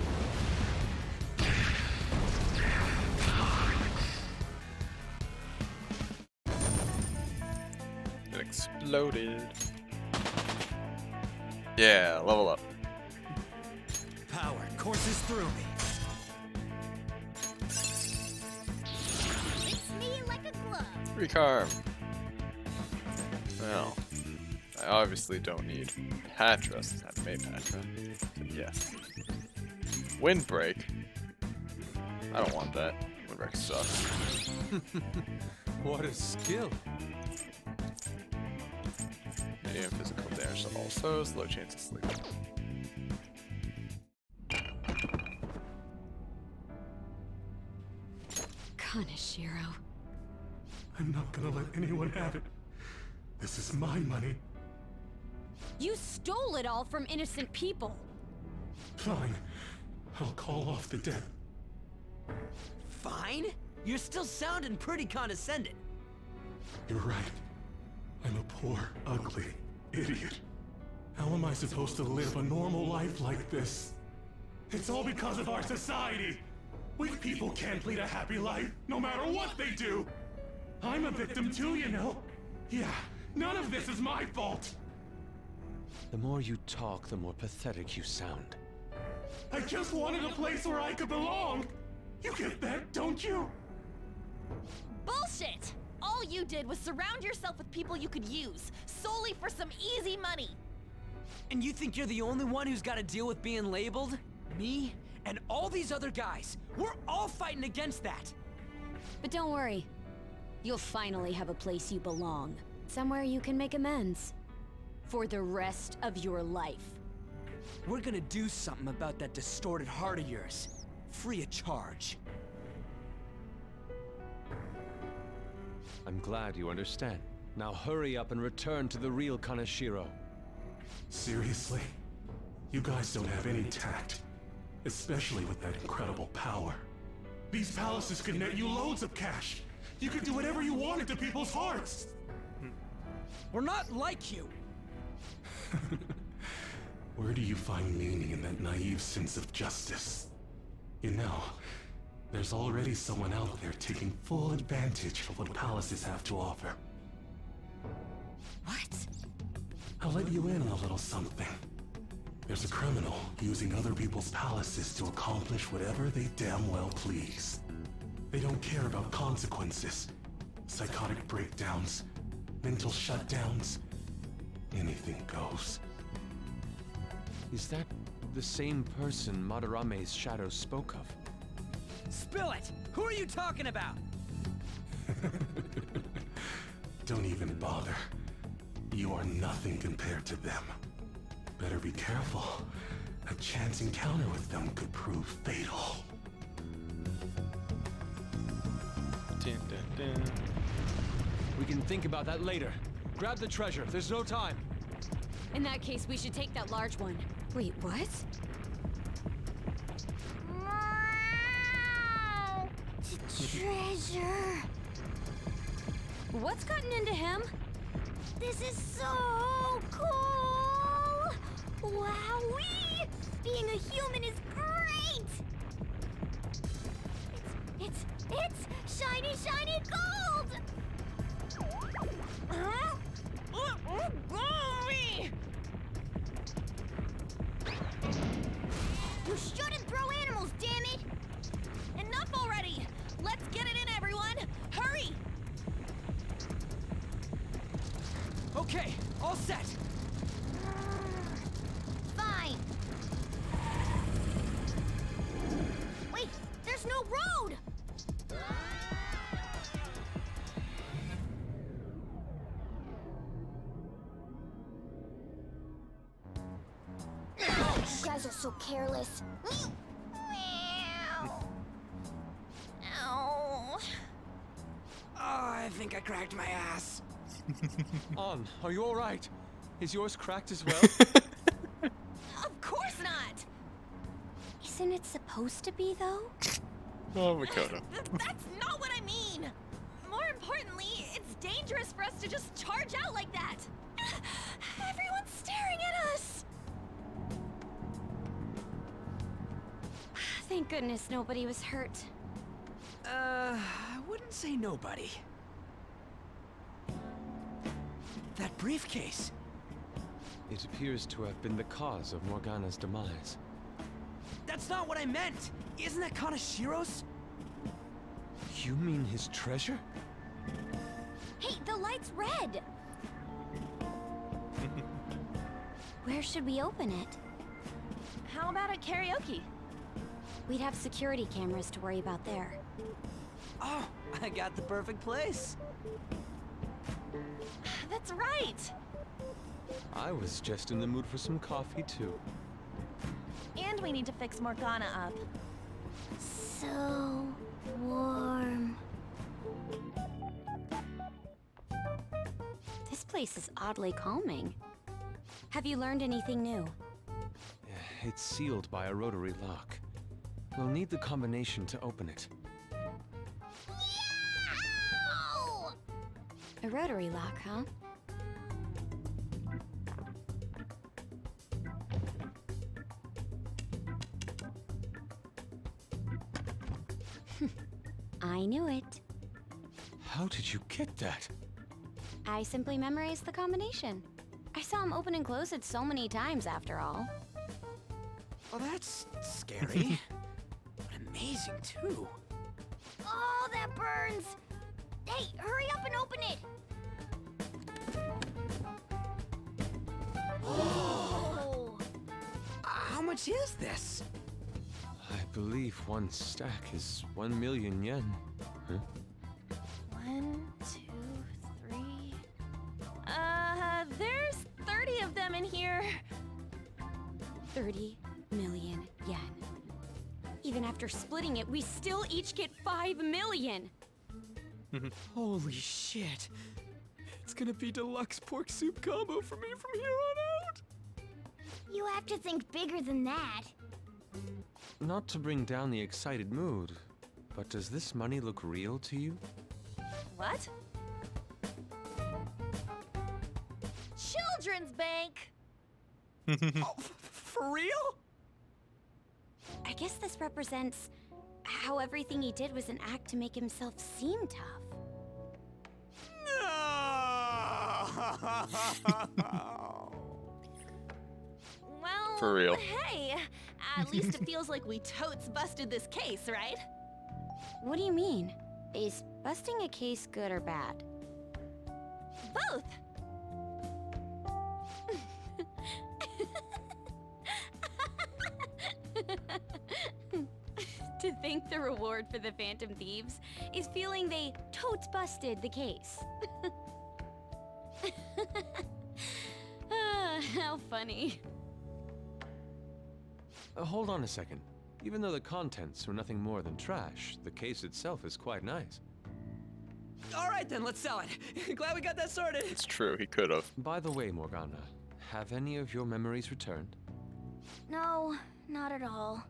It exploded. Yeah, level up. Power courses through me. Fits me like a glove. Recarm. Well, I obviously don't need Patra since I've made Patra. So yes. Windbreak. I don't want that. Windbreak sucks. What a skill. Medium physical damage to all foes, low chance of sleep. Kaneshiro. I'm not gonna let anyone have it. This is my money. You stole it all from innocent people. Fine. I'll call off the debt. Fine? You're still sounding pretty condescending. You're right. I'm a poor, ugly idiot. How am I supposed to live a normal life like this? It's all because of our society. Weak people can't lead a happy life, no matter what they do. I'm a victim too, you know. Yeah, none of this is my fault. The more you talk, the more pathetic you sound. I just wanted a place where I could belong. You get that, don't you? Bullshit! All you did was surround yourself with people you could use, solely for some easy money. And you think you're the only one who's got to deal with being labeled? Me? And all these other guys. We're all fighting against that. But don't worry. You'll finally have a place you belong. Somewhere you can make amends. For the rest of your life. We're gonna do something about that distorted heart of yours. Free of charge. I'm glad you understand. Now hurry up and return to the real Kaneshiro. Seriously? You guys don't have any tact. Especially with that incredible power. These palaces could net you loads of cash. You could do whatever you wanted to people's hearts. We're not like you. Where do you find meaning in that naive sense of justice? You know, there's already someone out there taking full advantage of what palaces have to offer. What? I'll let you in on a little something. There's a criminal using other people's palaces to accomplish whatever they damn well please. They don't care about consequences, psychotic breakdowns, mental shutdowns. Anything goes. Is that the same person Madarame's shadow spoke of? Spill it! Who are you talking about? Don't even bother. You are nothing compared to them. Better be careful. A chance encounter with them could prove fatal. Dun, dun, dun. We can think about that later. Grab the treasure. There's no time. In that case, we should take that large one. Wait, what? Treasure. What's gotten into him? This is so cool! Wowee! Being a human is great! It's shiny, shiny gold! You shouldn't throw animals, damn it! Enough already! Let's get it in, everyone! Hurry! Okay, all set. Fine. Wait, there's no road! You guys are so careless. Ow. Oh, I think I cracked my ass. On, are you alright? Is yours cracked as well? Of course not! Isn't it supposed to be, though? Oh, Makoto. That's not what I mean! More importantly, it's dangerous for us to just charge out like that! Everyone's staring at us! Thank goodness nobody was hurt. I wouldn't say nobody. That briefcase. It appears to have been the cause of Morgana's demise. That's not what I meant. Isn't that Kanashiro's? You mean his treasure? Hey, the light's red! Where should we open it? How about at karaoke? We'd have security cameras to worry about there. Oh, I got the perfect place. That's right! I was just in the mood for some coffee, too. And we need to fix Morgana up. So warm. This place is oddly calming. Have you learned anything new? It's sealed by a rotary lock. We'll need the combination to open it. Ow! A rotary lock, huh? I knew it. How did you get that? I simply memorized the combination. I saw him open and close it so many times, after all. Oh, that's scary. But amazing, too. Oh, that burns! Hey, hurry up and open it! Oh! How much is this? I believe one stack is 1 million yen. Huh? 1, 2, 3. There's 30 of them in here. 30 million yen. Even after splitting it, we still each get 5 million. Holy shit. It's gonna be deluxe pork soup combo for me from here on out. You have to think bigger than that. Not to bring down the excited mood, but does this money look real to you? What? Children's bank! Oh, for real? I guess this represents how everything he did was an act to make himself seem tough. No! Well, For real. Hey, at least it feels like we totes busted this case, right? What do you mean? Is busting a case good or bad? Both! To think the reward for the Phantom Thieves is feeling they totes busted the case. How funny. Hold on a second. Even though the contents were nothing more than trash, the case itself is quite nice. All right, then, let's sell it. Glad we got that sorted. It's true, he could have. By the way, Morgana, have any of your memories returned? No, not at all.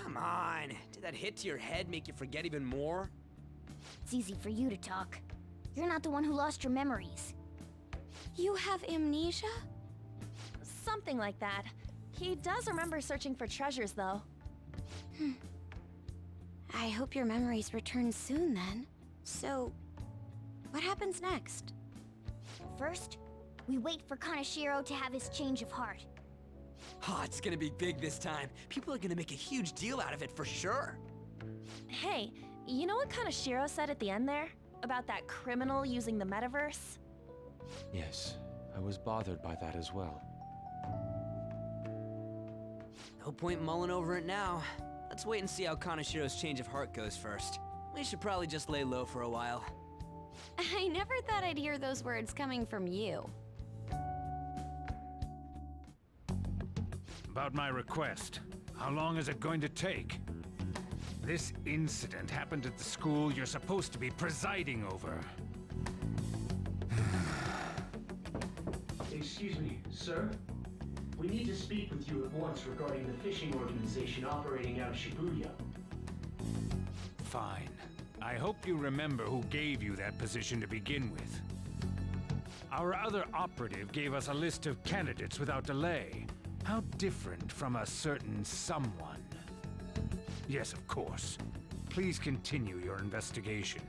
Come on. Did that hit to your head make you forget even more? It's easy for you to talk. You're not the one who lost your memories. You have amnesia? Something like that. He does remember searching for treasures, though. I hope your memories return soon, then. So, what happens next? First, we wait for Kanashiro to have his change of heart. Oh, it's gonna be big this time. People are gonna make a huge deal out of it for sure. Hey, you know what Kanashiro said at the end there? About that criminal using the metaverse? Yes, I was bothered by that as well. No point mulling over it now. Let's wait and see how Kanashiro's change of heart goes first. We should probably just lay low for a while. I never thought I'd hear those words coming from you. about my request. How long is it going to take? This incident happened at the school you're supposed to be presiding over. Excuse me, sir? We need to speak with you at once regarding the fishing organization operating out of Shibuya. Fine. I hope you remember who gave you that position to begin with. Our other operative gave us a list of candidates without delay. How different from a certain someone. Yes, of course. Please continue your investigation.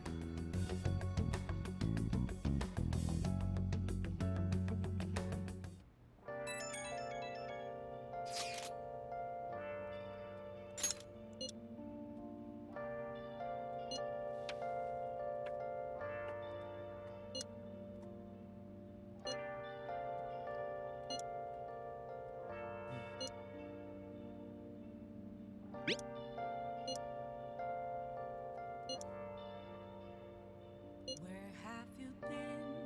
Where have you been?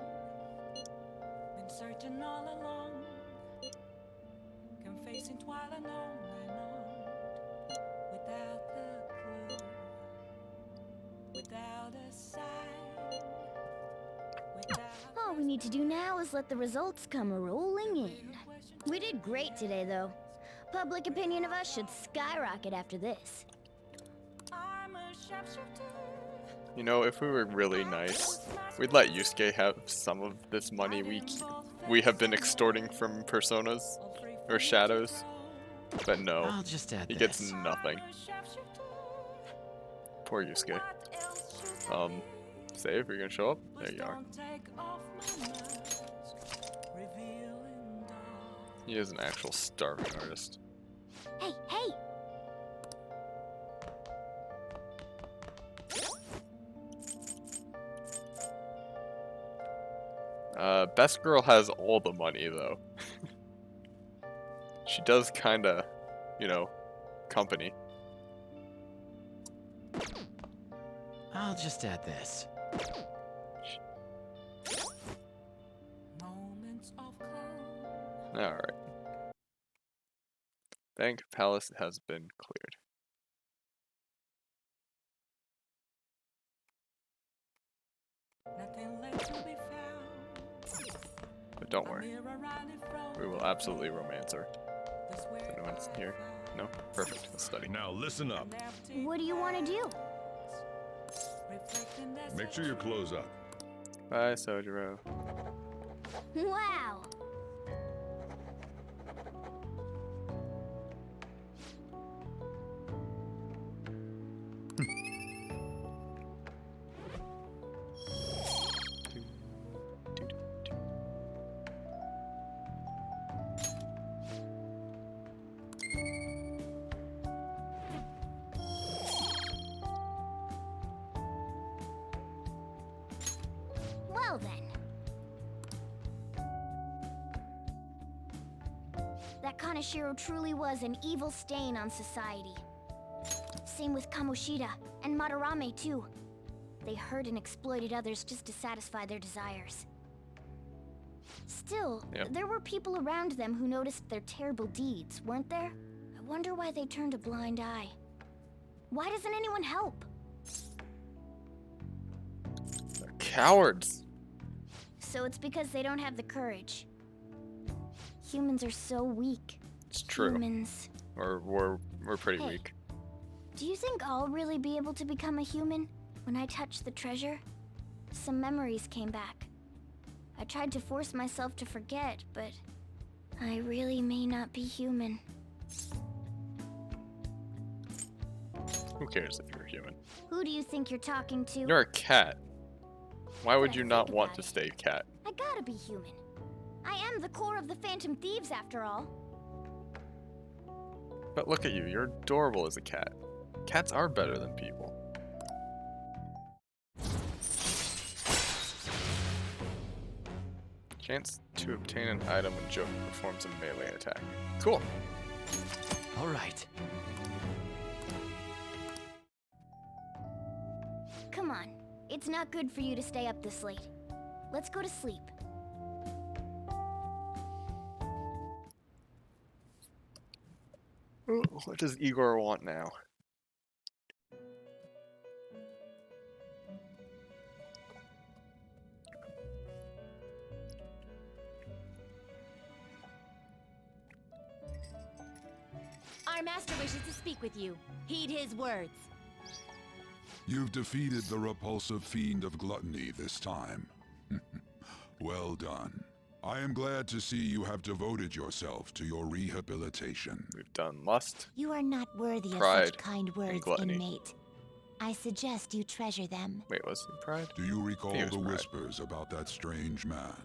Been searching all along, confessing while alone and on, without the clue, without a sign, without. All we need to do now is let the results come rolling in. We did great today, though. Public opinion of us should skyrocket after this. I'm a sharpshooter. You know, if we were really nice, we'd let Yusuke have some of this money we have been extorting from personas or shadows. But no, I'll just add he this. gets nothing. Poor Yusuke. Save, you're gonna show up? There you are. He is an actual starving artist. Hey, hey! Best Girl has all the money, though. She does kinda, you know, company. I'll just add this. Alright. Bank Palace has been cleared. But don't worry. We will absolutely romance her. Is anyone here? No? Perfect. Let's study. Now listen up. What do you want to do? Make sure your clothes up. Bye, Sojiro. Wow! Well then. That Kaneshiro truly was an evil stain on society. Same with Kamoshida, and Madarame too. They hurt and exploited others just to satisfy their desires. Still, there were people around them who noticed their terrible deeds, weren't there? I wonder why they turned a blind eye. Why doesn't anyone help? They're cowards. So it's because they don't have the courage. Humans are so weak. It's true. Humans. Or we're pretty weak. Do you think I'll really be able to become a human? When I touched the treasure, some memories came back. I tried to force myself to forget, but I really may not be human. Who cares if you're human? Who do you think you're talking to? You're a cat. Why would you not want to stay cat? I gotta be human. I am the core of the Phantom Thieves, after all. But look at you, you're adorable as a cat. Cats are better than people. Chance to obtain an item when Joker performs a melee attack. Cool. All right. Come on. It's not good for you to stay up this late. Let's go to sleep. What does Igor want now? Our master wishes to speak with you. Heed his words. You've defeated the repulsive fiend of gluttony this time. Well done. I am glad to see you have devoted yourself to your rehabilitation. We've done lust. You are not worthy of Pride such kind and words, gluttony. inmate. I suggest you treasure them. Wait, was it pride? Do you recall It was the pride. whispers about that strange man?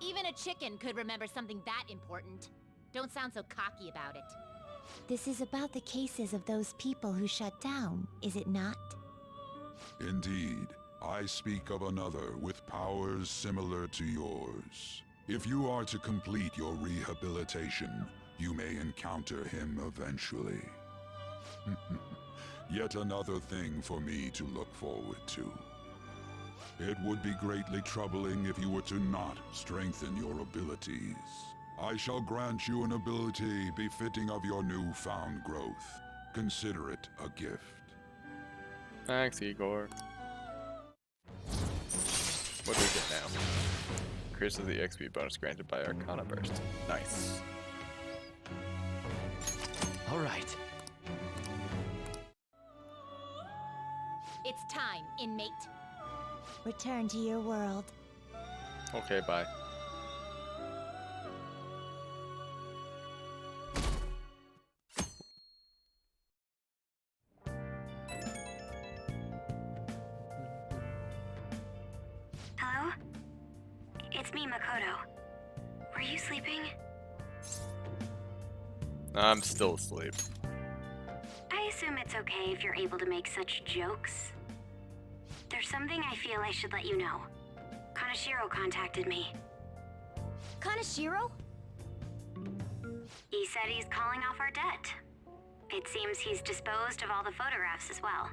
Even a chicken could remember something that important. Don't sound so cocky about it. This is about the cases of those people who shut down, is it not? Indeed. I speak of another with powers similar to yours. If you are to complete your rehabilitation, you may encounter him eventually. Yet another thing for me to look forward to. It would be greatly troubling if you were to not strengthen your abilities. I shall grant you an ability befitting of your newfound growth. Consider it a gift. Thanks, Igor. What do we get now? Increases the XP bonus granted by Arcana Burst. Nice. All right. It's time, inmate. Return to your world. Okay, bye. Hello? It's me, Makoto. Were you sleeping? I'm still asleep. I assume it's okay if you're able to make such jokes. There's something I feel I should let you know. Kanashiro contacted me. Kanashiro? He said he's calling off our debt. It seems he's disposed of all the photographs as well.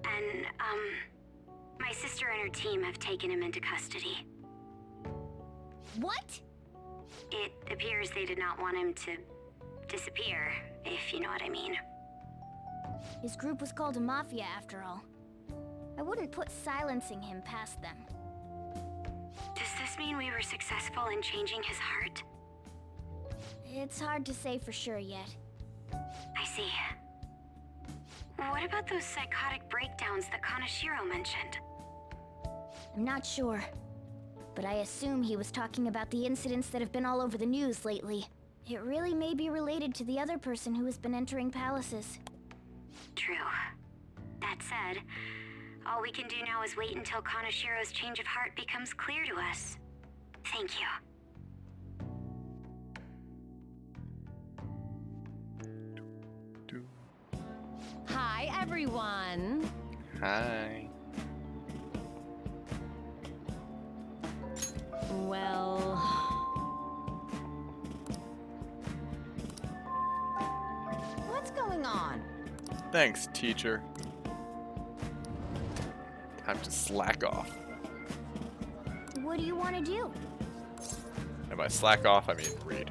And, my sister and her team have taken him into custody. What? It appears they did not want him to disappear, if you know what I mean. His group was called a Mafia after all. I wouldn't put silencing him past them. Does this mean we were successful in changing his heart? It's hard to say for sure yet. I see. What about those psychotic breakdowns that Kanashiro mentioned? I'm not sure. But I assume he was talking about the incidents that have been all over the news lately. It really may be related to the other person who has been entering palaces. True. That said, all we can do now is wait until Kanashiro's change of heart becomes clear to us. Thank you. Hi, everyone. Hi. Well... What's going on? Thanks, teacher. Time to slack off. What do you want to do? And by slack off, I mean read.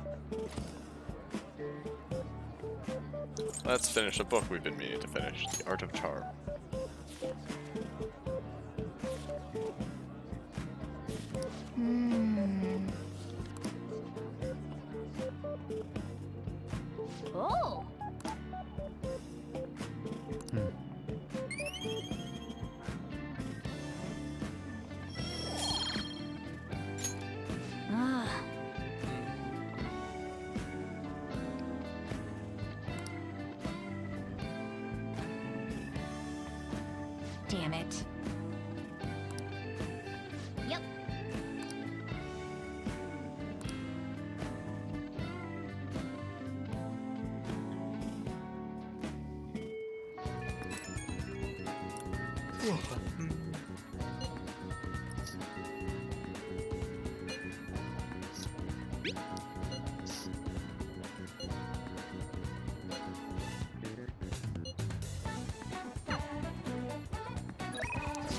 Let's finish a book we've been meaning to finish, The Art of Charm. Oh! Ah. Damn it. Yep.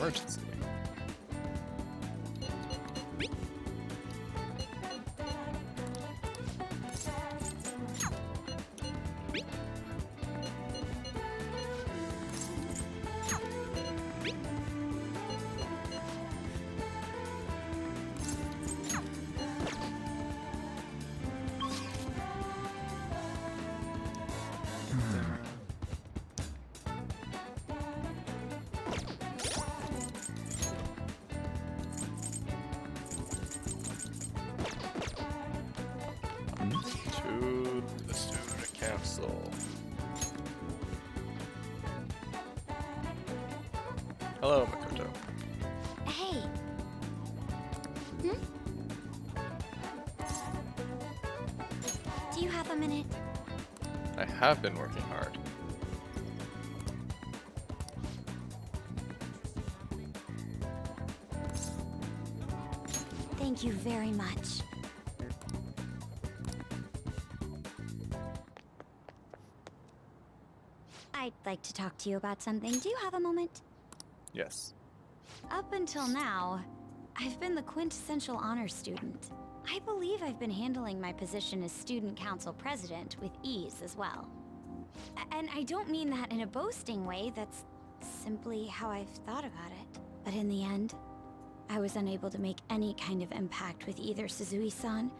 Emergency. Council. Hello, Makoto. Hey. Hmm? Do you have a minute? I have been working hard. Thank you very much. I'd like to talk to you about something. Do you have a moment? Yes. Up until now, I've been the quintessential honors student. I believe I've been handling my position as student council president with ease as well. And I don't mean that in a boasting way, that's simply how I've thought about it. But in the end, I was unable to make any kind of impact with either Suzui-san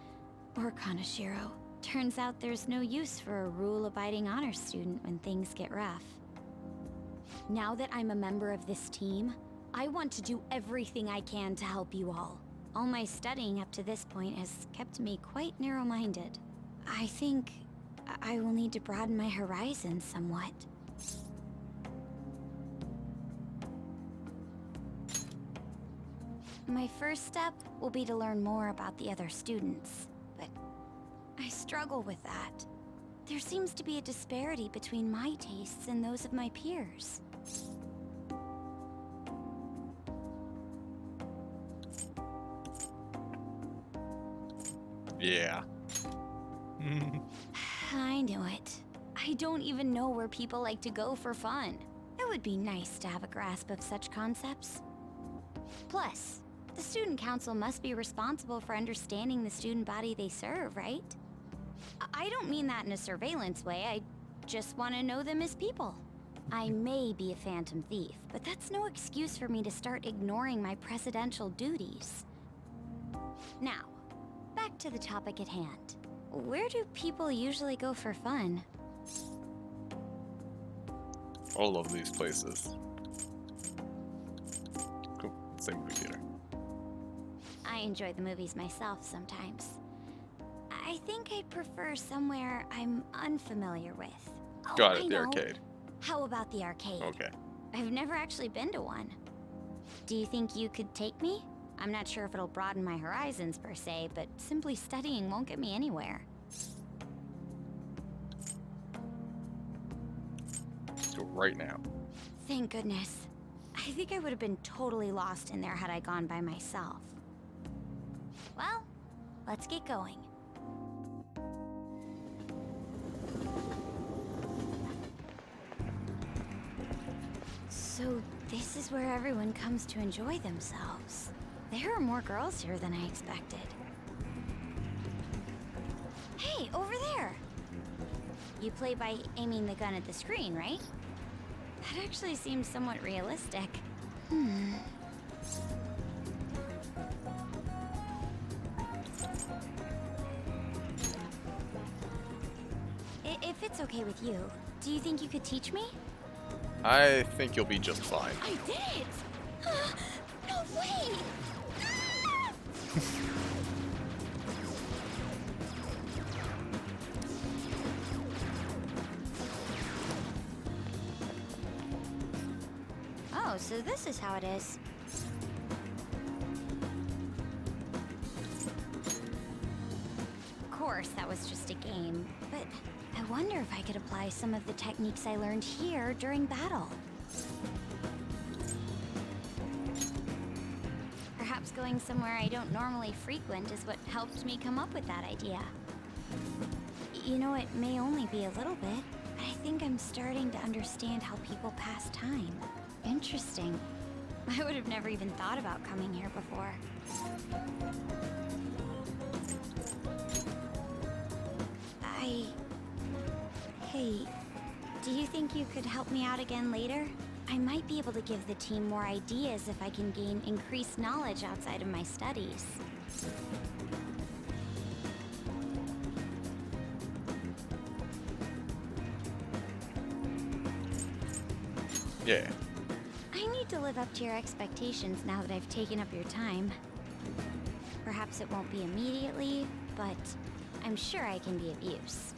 or Kaneshiro. Turns out there's no use for a rule-abiding honors student when things get rough. Now that I'm a member of this team, I want to do everything I can to help you all. All my studying up to this point has kept me quite narrow-minded. I think I will need to broaden my horizons somewhat. My first step will be to learn more about the other students, but I struggle with that. There seems to be a disparity between my tastes and those of my peers. Yeah. I knew it. I don't even know where people like to go for fun. It would be nice to have a grasp of such concepts. Plus, the student council must be responsible for understanding the student body they serve, right? I don't mean that in a surveillance way, I just want to know them as people. I may be a phantom thief, but that's no excuse for me to start ignoring my presidential duties. Now, back to the topic at hand. Where do people usually go for fun? All of these places. Cool. Same movie theater. I enjoy the movies myself sometimes. I think I'd prefer somewhere I'm unfamiliar with. Oh, Got it, I the know. arcade. How about the arcade? Okay. I've never actually been to one. Do you think you could take me? I'm not sure if it'll broaden my horizons per se, but simply studying won't get me anywhere. So right now. Thank goodness. I think I would have been totally lost in there had I gone by myself. Well, let's get going. So this is where everyone comes to enjoy themselves. There are more girls here than I expected. Hey, over there! You play by aiming the gun at the screen, right? That actually seems somewhat realistic. If it's okay with you, do you think you could teach me? I think you'll be just fine. I did it! No way! Oh, so this is how it is. Of course, that was just a game, but I wonder if I could apply some of the techniques I learned here during battle. Perhaps going somewhere I don't normally frequent is what helped me come up with that idea. You know, it may only be a little bit, but I think I'm starting to understand how people pass time. Interesting. I would have never even thought about coming here before. Hey, do you think you could help me out again later? I might be able to give the team more ideas if I can gain increased knowledge outside of my studies. Yeah. I need to live up to your expectations now that I've taken up your time. Perhaps it won't be immediately, but I'm sure I can be of use.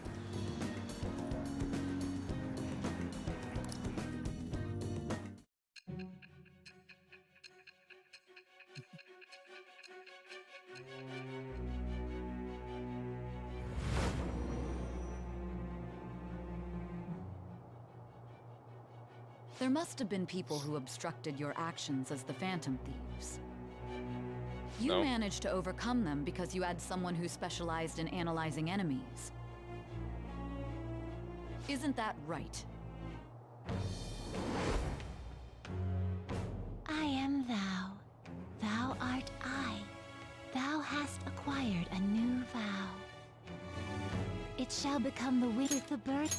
There must have been people who obstructed your actions as the Phantom Thieves. You No. managed to overcome them because you had someone who specialized in analyzing enemies. Isn't that right? I am thou. Thou art I. Thou hast acquired a new vow. It shall become the wing of the bird.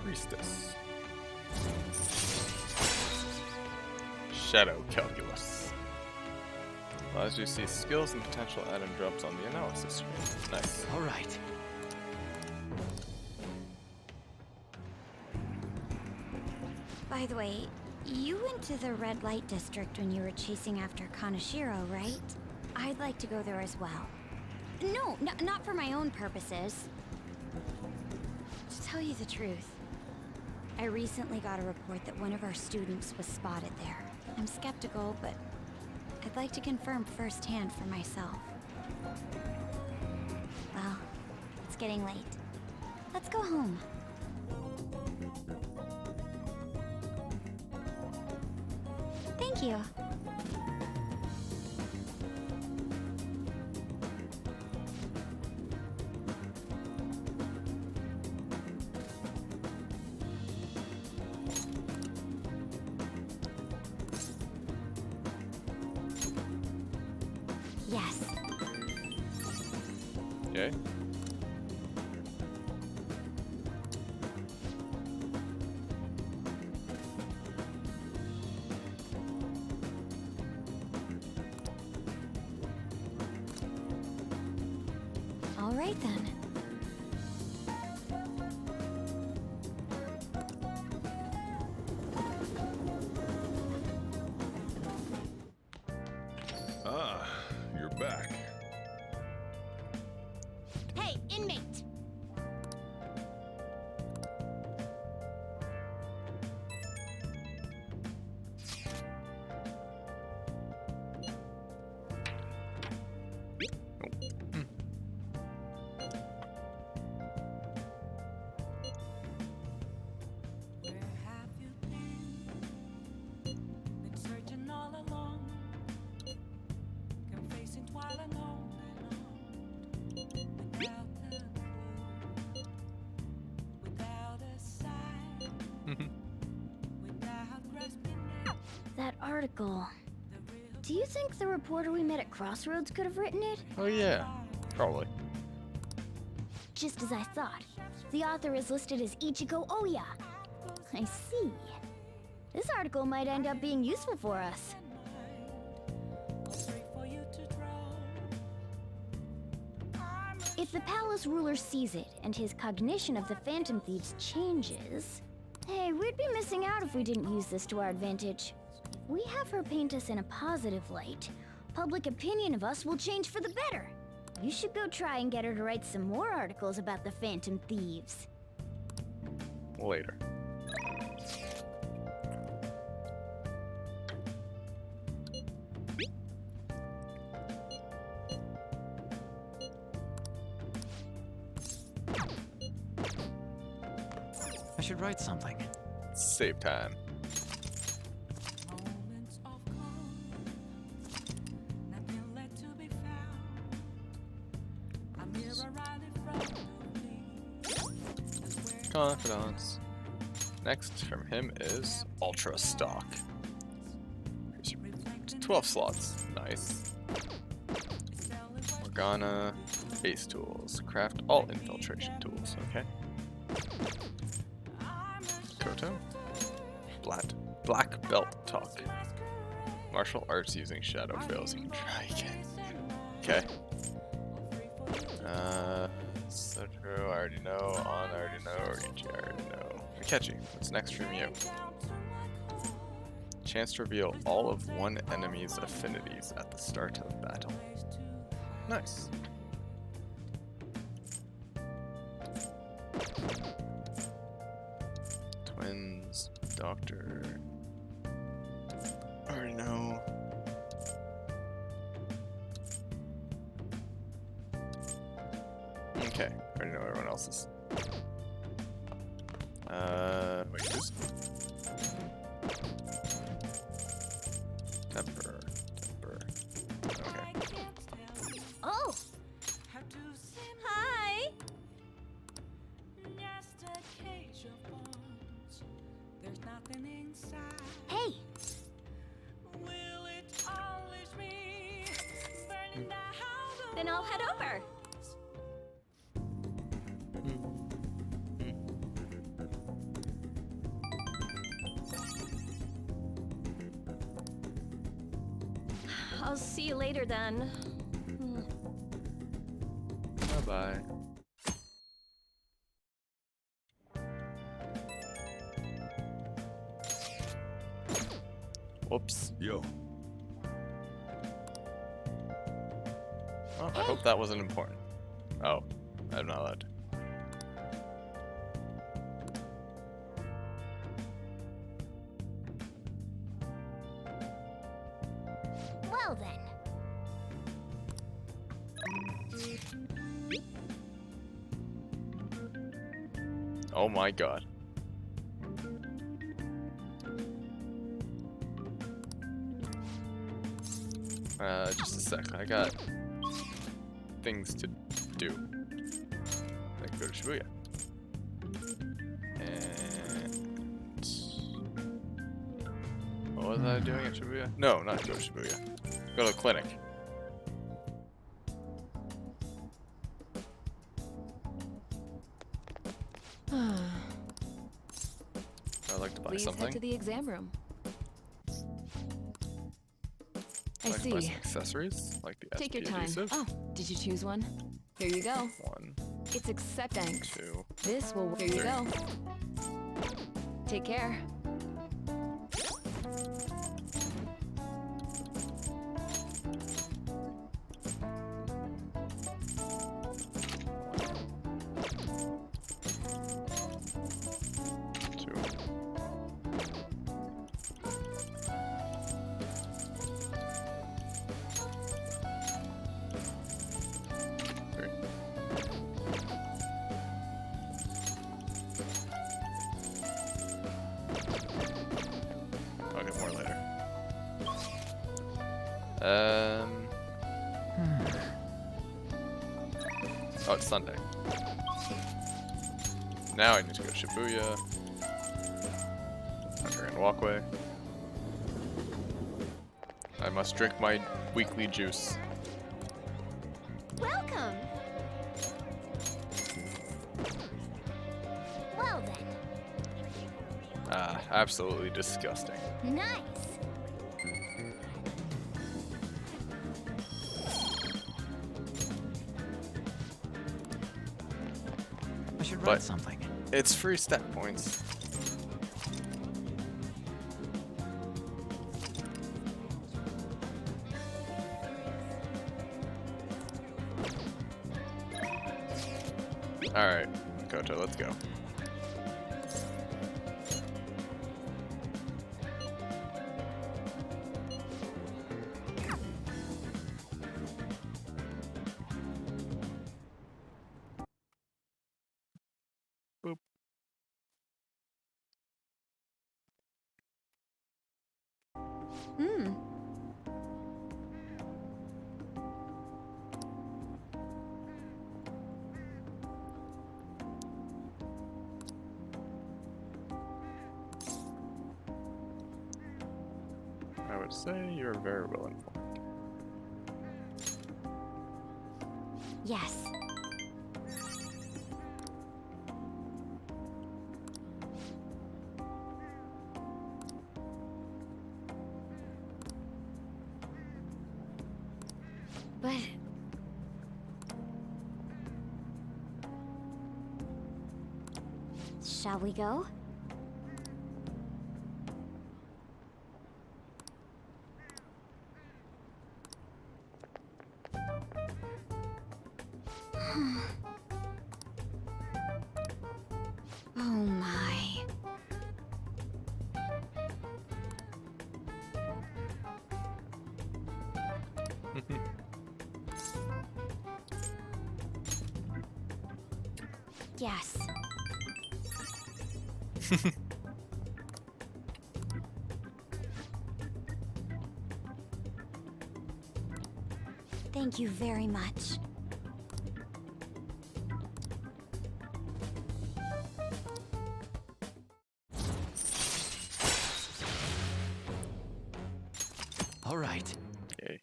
Priestess. Shadow calculus. Allows you to see skills and potential add-in drops on the analysis screen. Nice. All right. By the way, you went to the red light district when you were chasing after Kaneshiro, right? I'd like to go there as well. No, not for my own purposes. To tell you the truth, I recently got a report that one of our students was spotted there. I'm skeptical, but I'd like to confirm firsthand for myself. Well, it's getting late. Let's go home. Thank you. Yes. Yay. All right then. Ah, you're back. Hey, inmate! Been searching all along, confessing while alone without a clue, without a sign, without grasping it. That article. Do you think the reporter we met at Crossroads could have written it? Oh yeah, probably. Just as I thought. The author is listed as Ichigo Oya. I see. This article might end up being useful for us. If the palace ruler sees it and his cognition of the Phantom Thieves changes, hey, we'd be missing out if we didn't use this to our advantage. If we have her paint us in a positive light, public opinion of us will change for the better. You should go try and get her to write some more articles about the Phantom Thieves. Later. I should write something. Save time. Moments of calm, nothing left to be found. A mirror right in front of me. Confidants. Next from him is Ultra Stock. 12 slots. Nice. Morgana. Base tools. Craft all infiltration tools. Okay. Koto. Black belt talk. Martial arts using shadow fails. You can try again. Okay. Sotaro, I already know. On, I already know. Orichi, I already know. Mikechi, what's next from you? Chance to reveal all of one enemy's affinities at the start of battle. Nice. Twins, Doctor. I already know. else's. Wait, who's... Temper. Okay. Oh! Hi! Just a cage of bones. There's nothing inside. Hey! Will it always be burning down the Then I'll head over. I'll see you later then. Bye-bye. Whoops. Yo. Oh, I hope that wasn't important. Oh, I'm not allowed to. Well then. Oh my god. Just a sec. I got things to do. I can go to Shibuya. And what was I doing at Shibuya? No, not go to Shibuya. Go to the clinic. I'd like to buy Please something. head to the exam room. I I'd like see. to buy some accessories, like the Take your SP time. adhesive. Oh, did you choose one? Here you go. 1, It's acceptance. 2, This will. Here you 3. go. Take care. I'll get more later. Oh, it's Sunday. Now I need to go to Shibuya. Underground walkway. I must drink my weekly juice. Welcome! Well then. Ah, absolutely disgusting. Nice! I should write But something. it's free stat points. Alright, Koto, let's go. Boop. Hmm. I would say you're very well informed. Yes. But shall we go? Oh my. guess. Thank you very much. All right. Okay.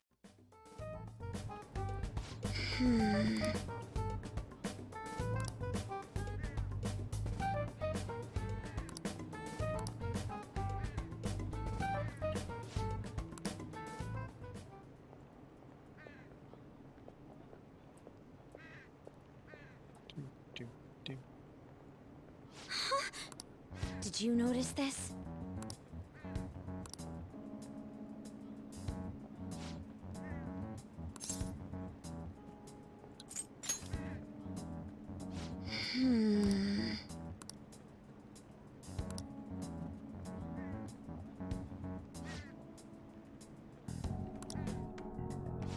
Did you notice this?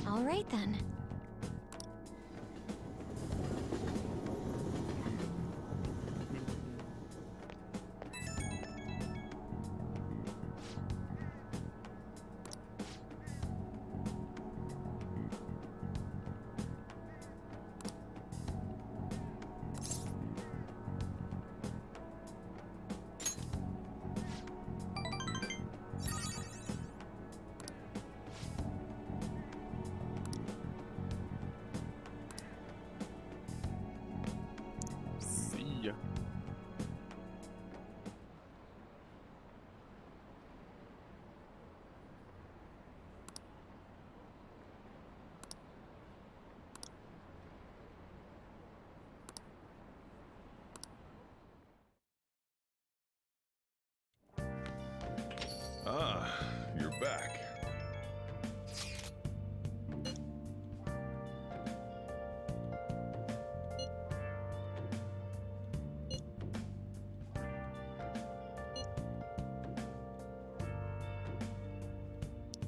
All right then. See ya. Ah, you're back.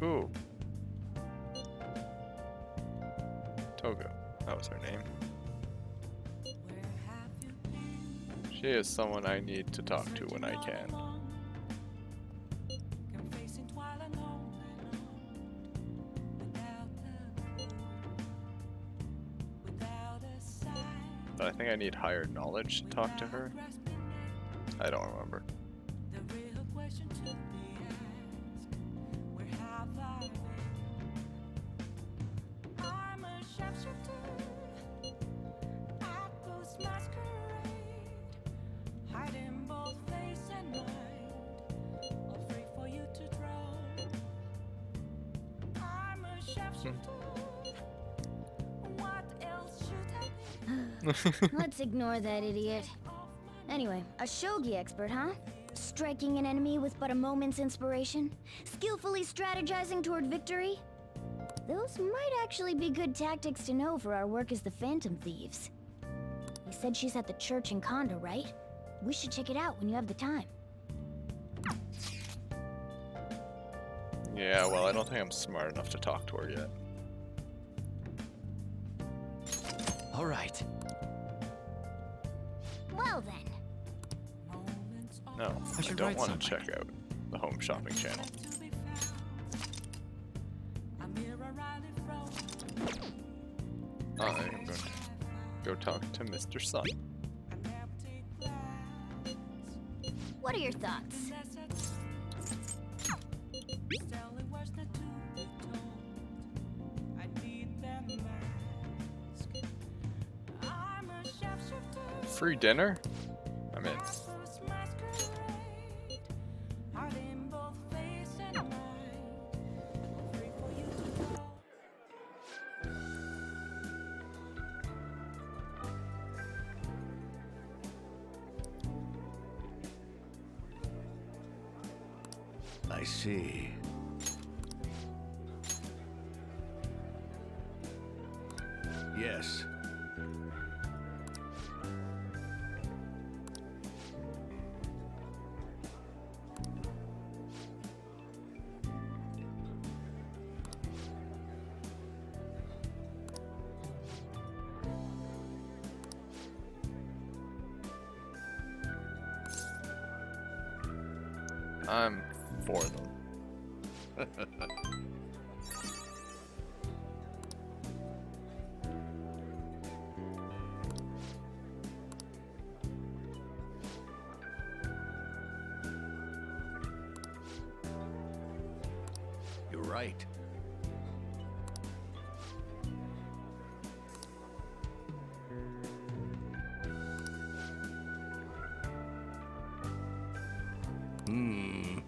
Ooh. Togo. That was her name. She is someone I need to talk to when I can. But I think I need higher knowledge to talk to her. I don't remember. Let's ignore that idiot. Anyway, a shogi expert, huh? Striking an enemy with but a moment's inspiration? Skillfully strategizing toward victory? Those might actually be good tactics to know for our work as the Phantom Thieves. You said she's at the church in Kondo, right? We should check it out when you have the time. Yeah, well, I don't think I'm smart enough to talk to her yet. All right. Well then. No, I should don't write want to something. check out the home shopping channel. I'm going to go talk to Mr. Sun. What are your thoughts? Free dinner? I'm in. I see. Yes. I'm for them. You're right. Hmm.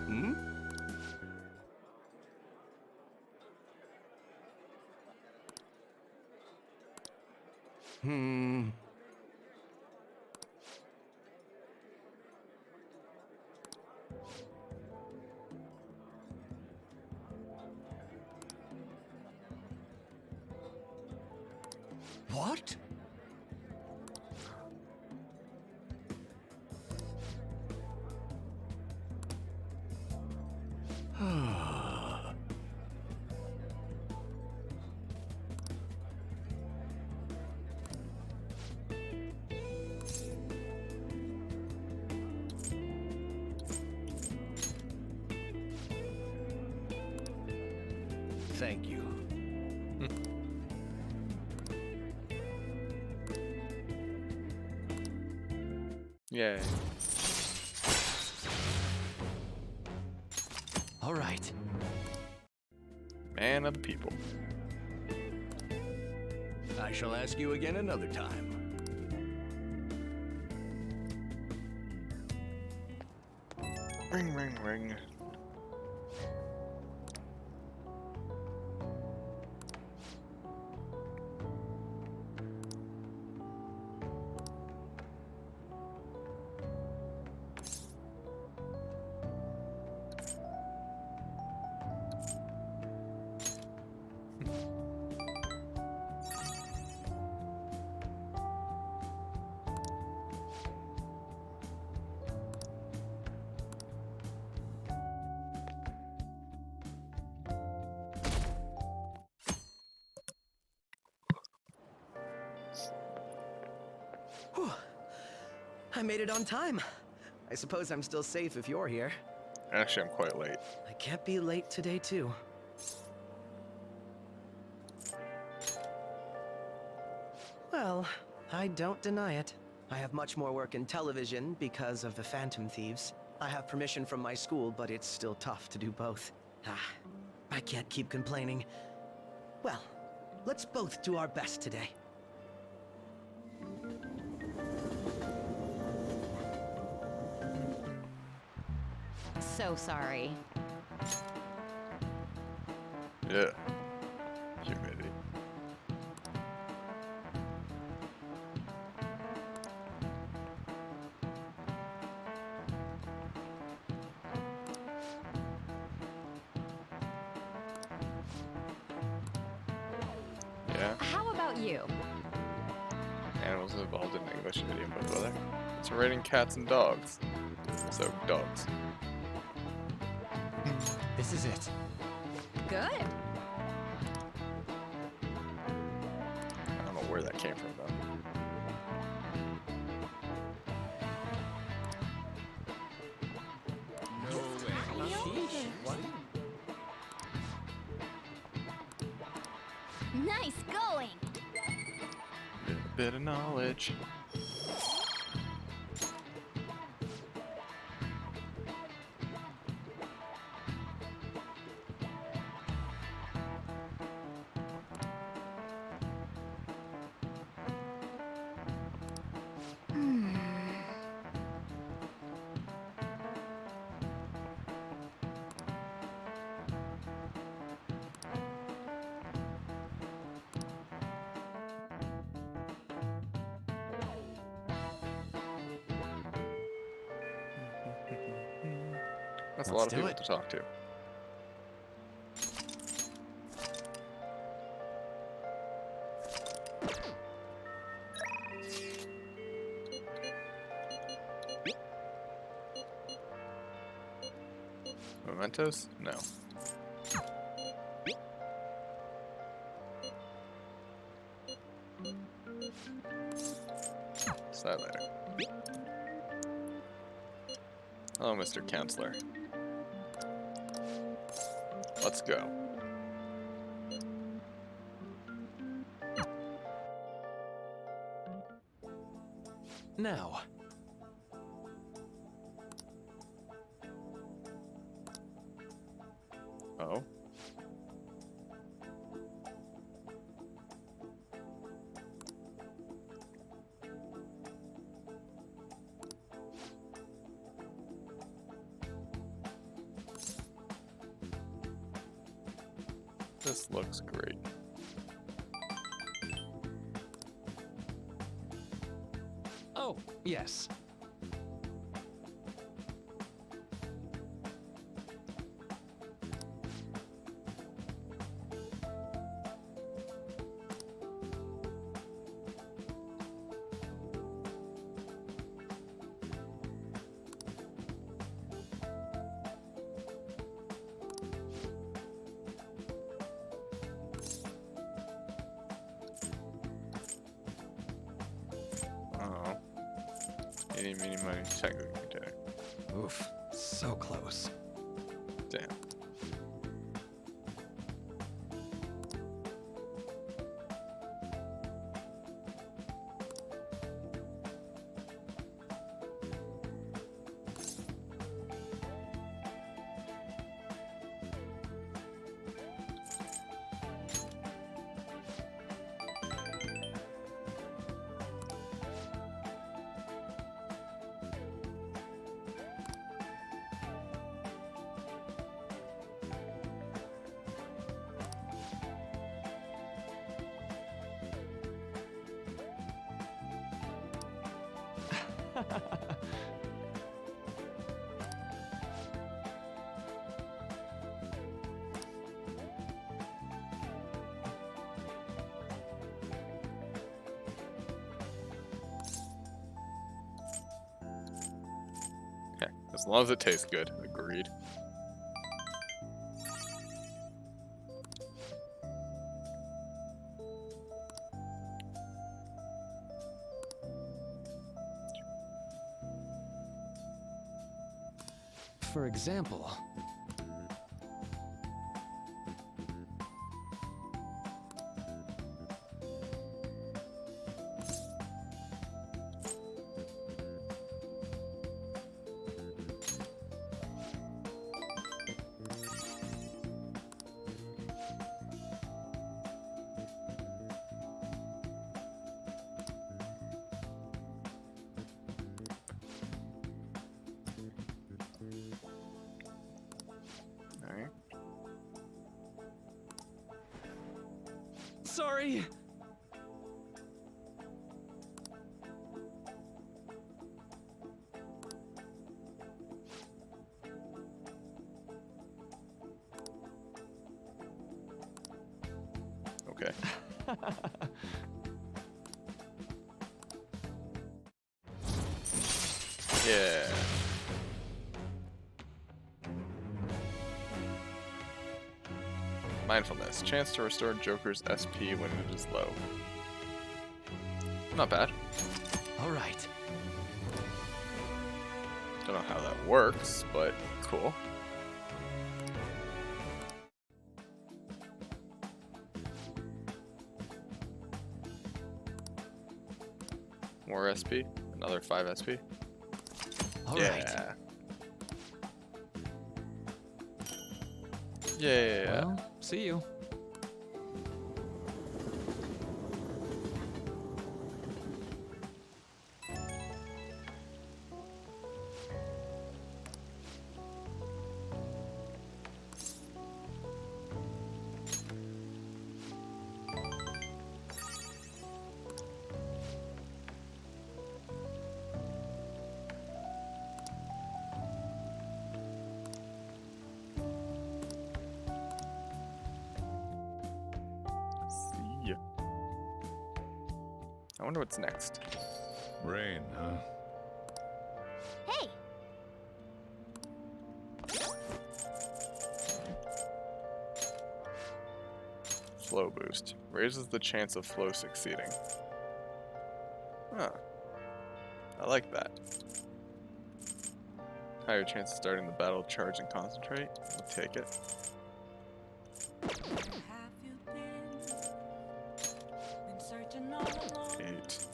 Hmm? Hmm. What? Thank you. Yay. All right. Man of the people. I shall ask you again another time. Ring, ring, ring. Whew. I made it on time. I suppose I'm still safe if you're here. Actually, I'm quite late. I can't be late today, too. Well, I don't deny it. I have much more work in television because of the Phantom Thieves. I have permission from my school, but it's still tough to do both. I can't keep complaining. Well, let's both do our best today. So sorry. Yeah. Humidity. Yeah. How about you? Animals involved in English video and both other. It's rating cats and dogs. So, dogs. This is it. Good. I don't know where that came from, though. Nice going! Bit of knowledge. That's a lot of people to talk to. Mementos? No. Decide later. Hello, Mr. Counselor. Let's go. Now. Oh. This looks great. Oh, yes. Oh. Eeny, meeny, miny, technically. Oof, so close. Damn. As long as it tastes good. Agreed. For example, Alright. Sorry. Okay. Yeah. Mindfulness. Chance to restore Joker's SP when it is low. Not bad. alright. Don't know how that works, but cool. More SP. Another 5 SP. Alright. Yeah. Yeah. Well, see you. See ya. I wonder what's next. Rain, huh? Hey! Flow boost. Raises the chance of flow succeeding. Huh. I like that. Higher chance of starting the battle, charge and concentrate. We'll take it. Eight.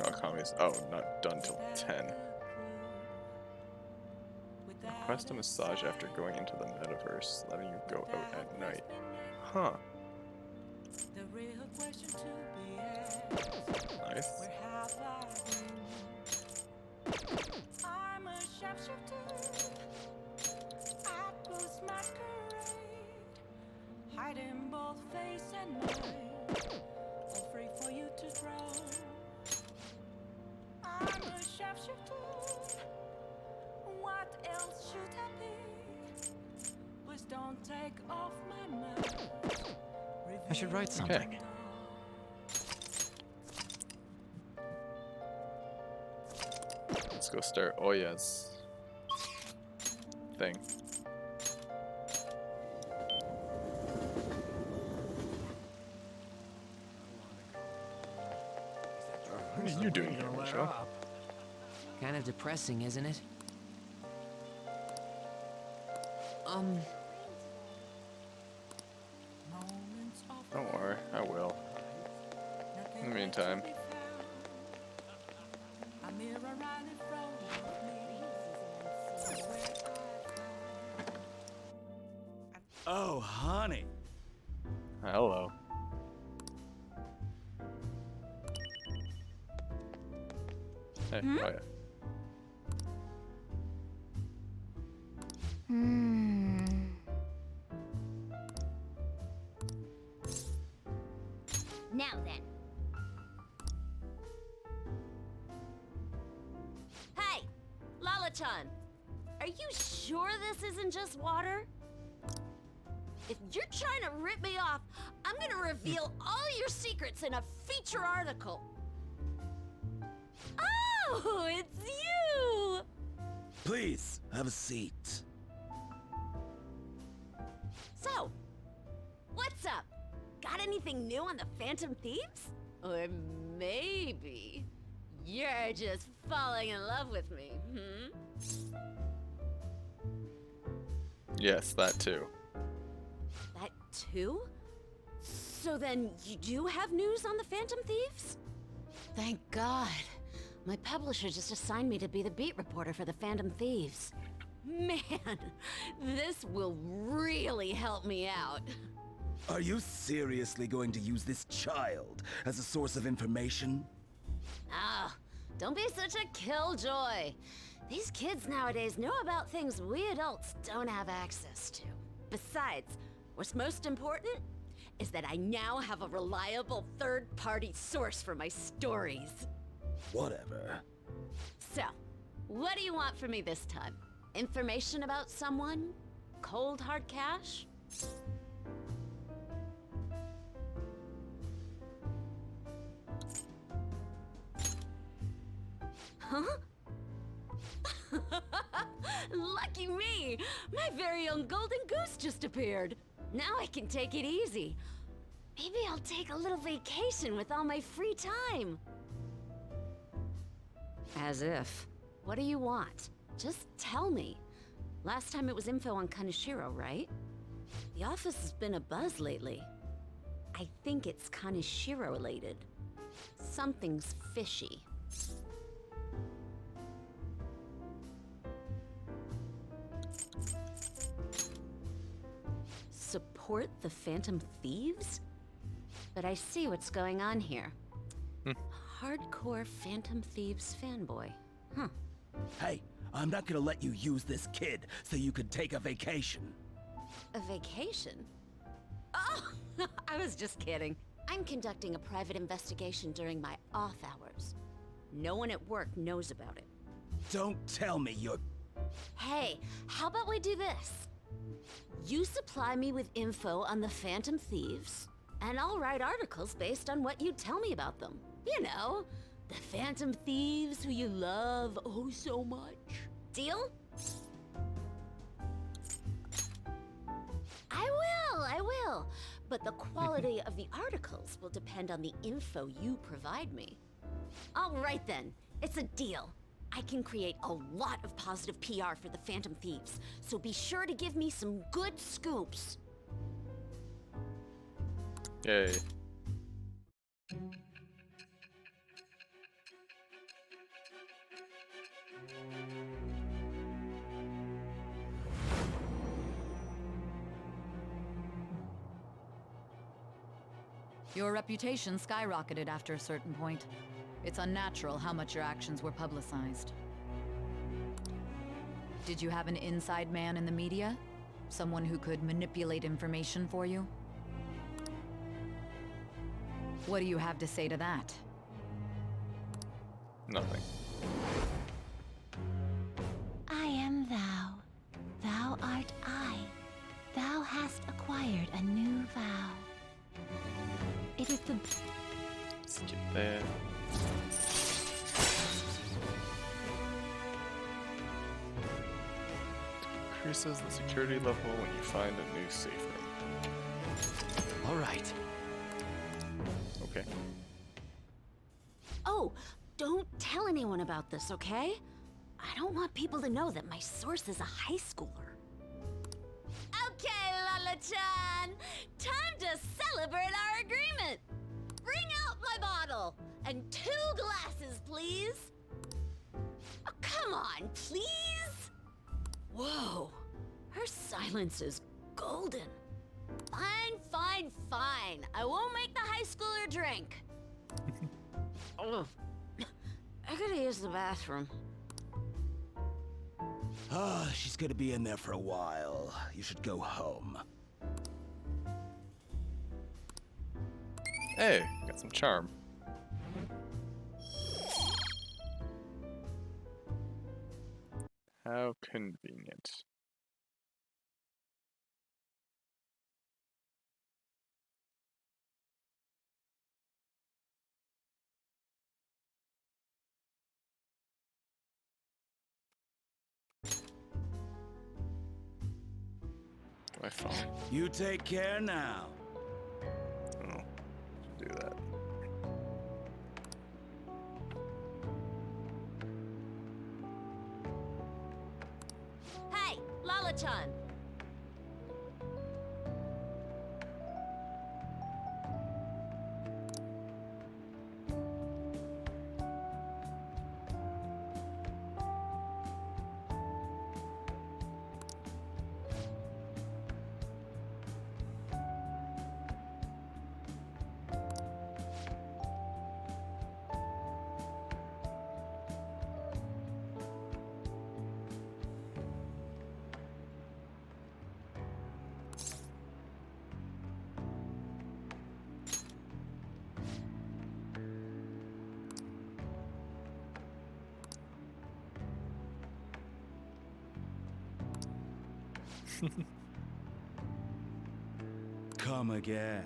Oh, economy's not done till 10. Request a massage after going into the metaverse, letting you go out at night. Huh. Nice. I'm a sharpshooter at Booth's masquerade, hiding both face and mind, all free for you to draw. I'm a sharpshooter. What else should I be? Please don't take off my mask. I should write something. Okay. Let's go start Oya's thing. What are you doing here, Michelle? Kind of depressing, isn't it? Don't worry, I will. In the meantime. Oh, honey. Hello. Hey, Oya. Now then. Hey, Lala-chan, are you sure this isn't just water? If you're trying to rip me off, I'm gonna reveal all your secrets in a feature article. Oh, it's you! Please, have a seat. So, what's up? Got anything new on the Phantom Thieves? Or maybe you're just falling in love with me, Yes, that too. That too? So then you do have news on the Phantom Thieves? Thank God. My publisher just assigned me to be the beat reporter for the Phantom Thieves. Man, this will really help me out. Are you seriously going to use this child as a source of information? Ah, don't be such a killjoy. These kids nowadays know about things we adults don't have access to. Besides, what's most important is that I now have a reliable third-party source for my stories. Whatever. So, what do you want from me this time? Information about someone? Cold hard cash? Huh? Lucky me! My very own golden goose just appeared. Now I can take it easy. Maybe I'll take a little vacation with all my free time. As if. What do you want? Just tell me. Last time it was info on Kaneshiro, right? The office has been a buzz lately. I think it's Kaneshiro related. Something's fishy. Support the Phantom Thieves? But I see what's going on here. Hardcore Phantom Thieves fanboy. Huh. Hey, I'm not gonna let you use this kid so you could take a vacation. A vacation? Oh, I was just kidding. I'm conducting a private investigation during my off hours. No one at work knows about it. Don't tell me you're... Hey, how about we do this? You supply me with info on the Phantom Thieves, and I'll write articles based on what you tell me about them. You know, the Phantom Thieves who you love oh so much. Deal? I will. but the quality of the articles will depend on the info you provide me. All right then, it's a deal. I can create a lot of positive PR for the Phantom Thieves, so be sure to give me some good scoops. Yay. Your reputation skyrocketed after a certain point. It's unnatural how much your actions were publicized. Did you have an inside man in the media? Someone who could manipulate information for you? What do you have to say to that? Nothing. I am thou. Thou art I. Thou hast acquired a new vow. It is the... Skip that. Increases the security level when you find a new safe room. All right. Okay. Oh, don't tell anyone about this, okay? I don't want people to know that my source is a high schooler. Okay, Lala-chan! Time to celebrate our agreement! Bring out my bottle! And 2 glasses, please! Oh, come on, please! Whoa! Her silence is golden. Fine, fine, fine. I won't make the high schooler drink. Oh, I gotta use the bathroom. Ah, she's gonna be in there for a while. You should go home. Hey, got some charm. How convenient. My phone. You take care now. Oh, do that. Hey, Lala-chan! Come again.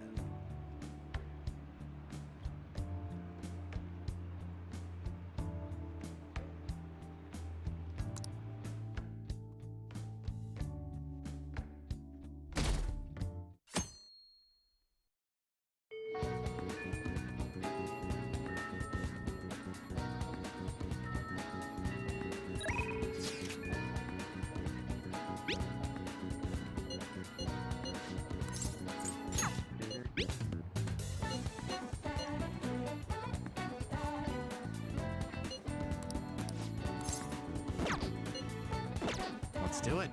Let's do it.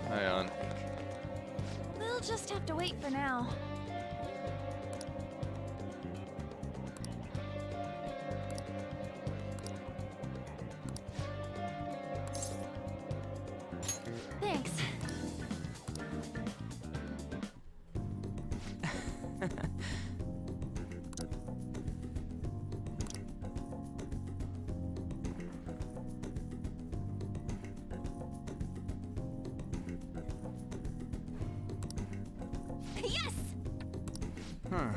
Hang on. We'll just have to wait for now. Thanks. Huh.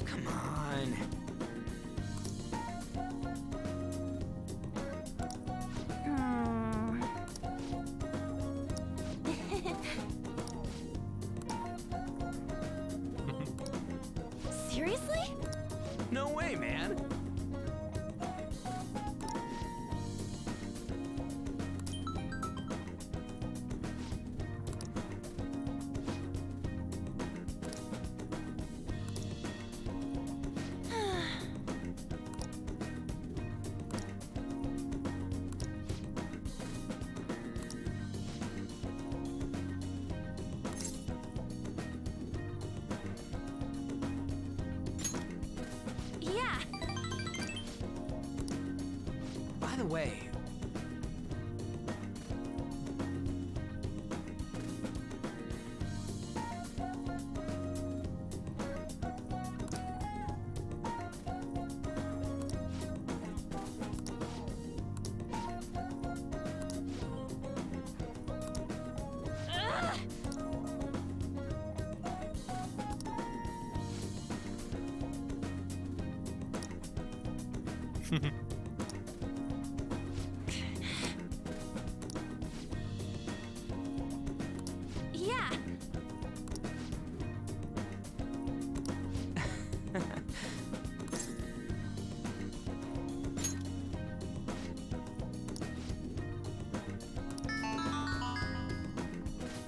Come on. Hmm. Seriously? No way, man. Yeah. By the way, Yeah.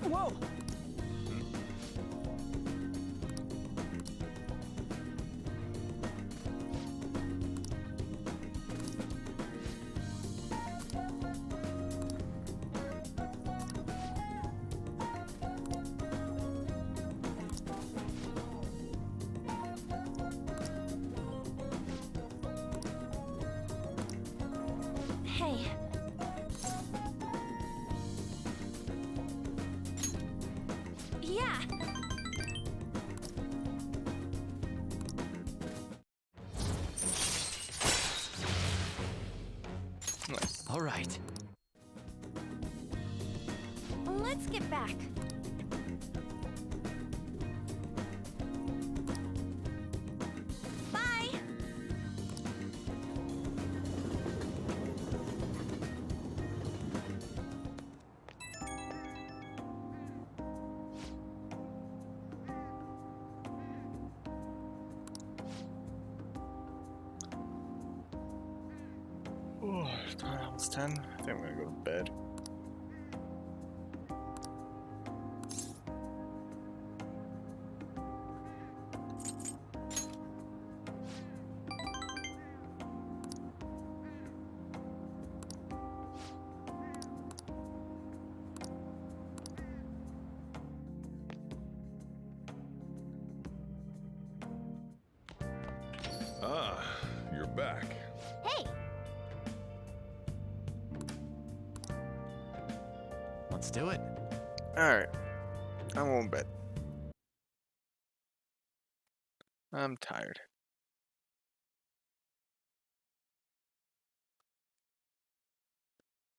whoa. Hey. Yeah. Nice. All right. Let's get back. Bye. Oh, it's almost 10. I think I'm gonna go to bed. Ah, you're back. Hey, Let's do it. Alright. I'm going to bed. I'm tired.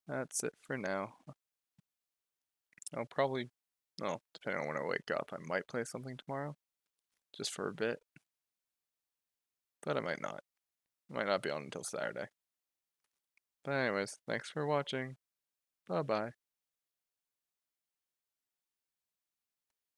That's it for now. I'll probably, well, depending on when I wake up, I might play something tomorrow. Just for a bit. But I might not. It might not be on until Saturday. But anyways, thanks for watching. Bye-bye.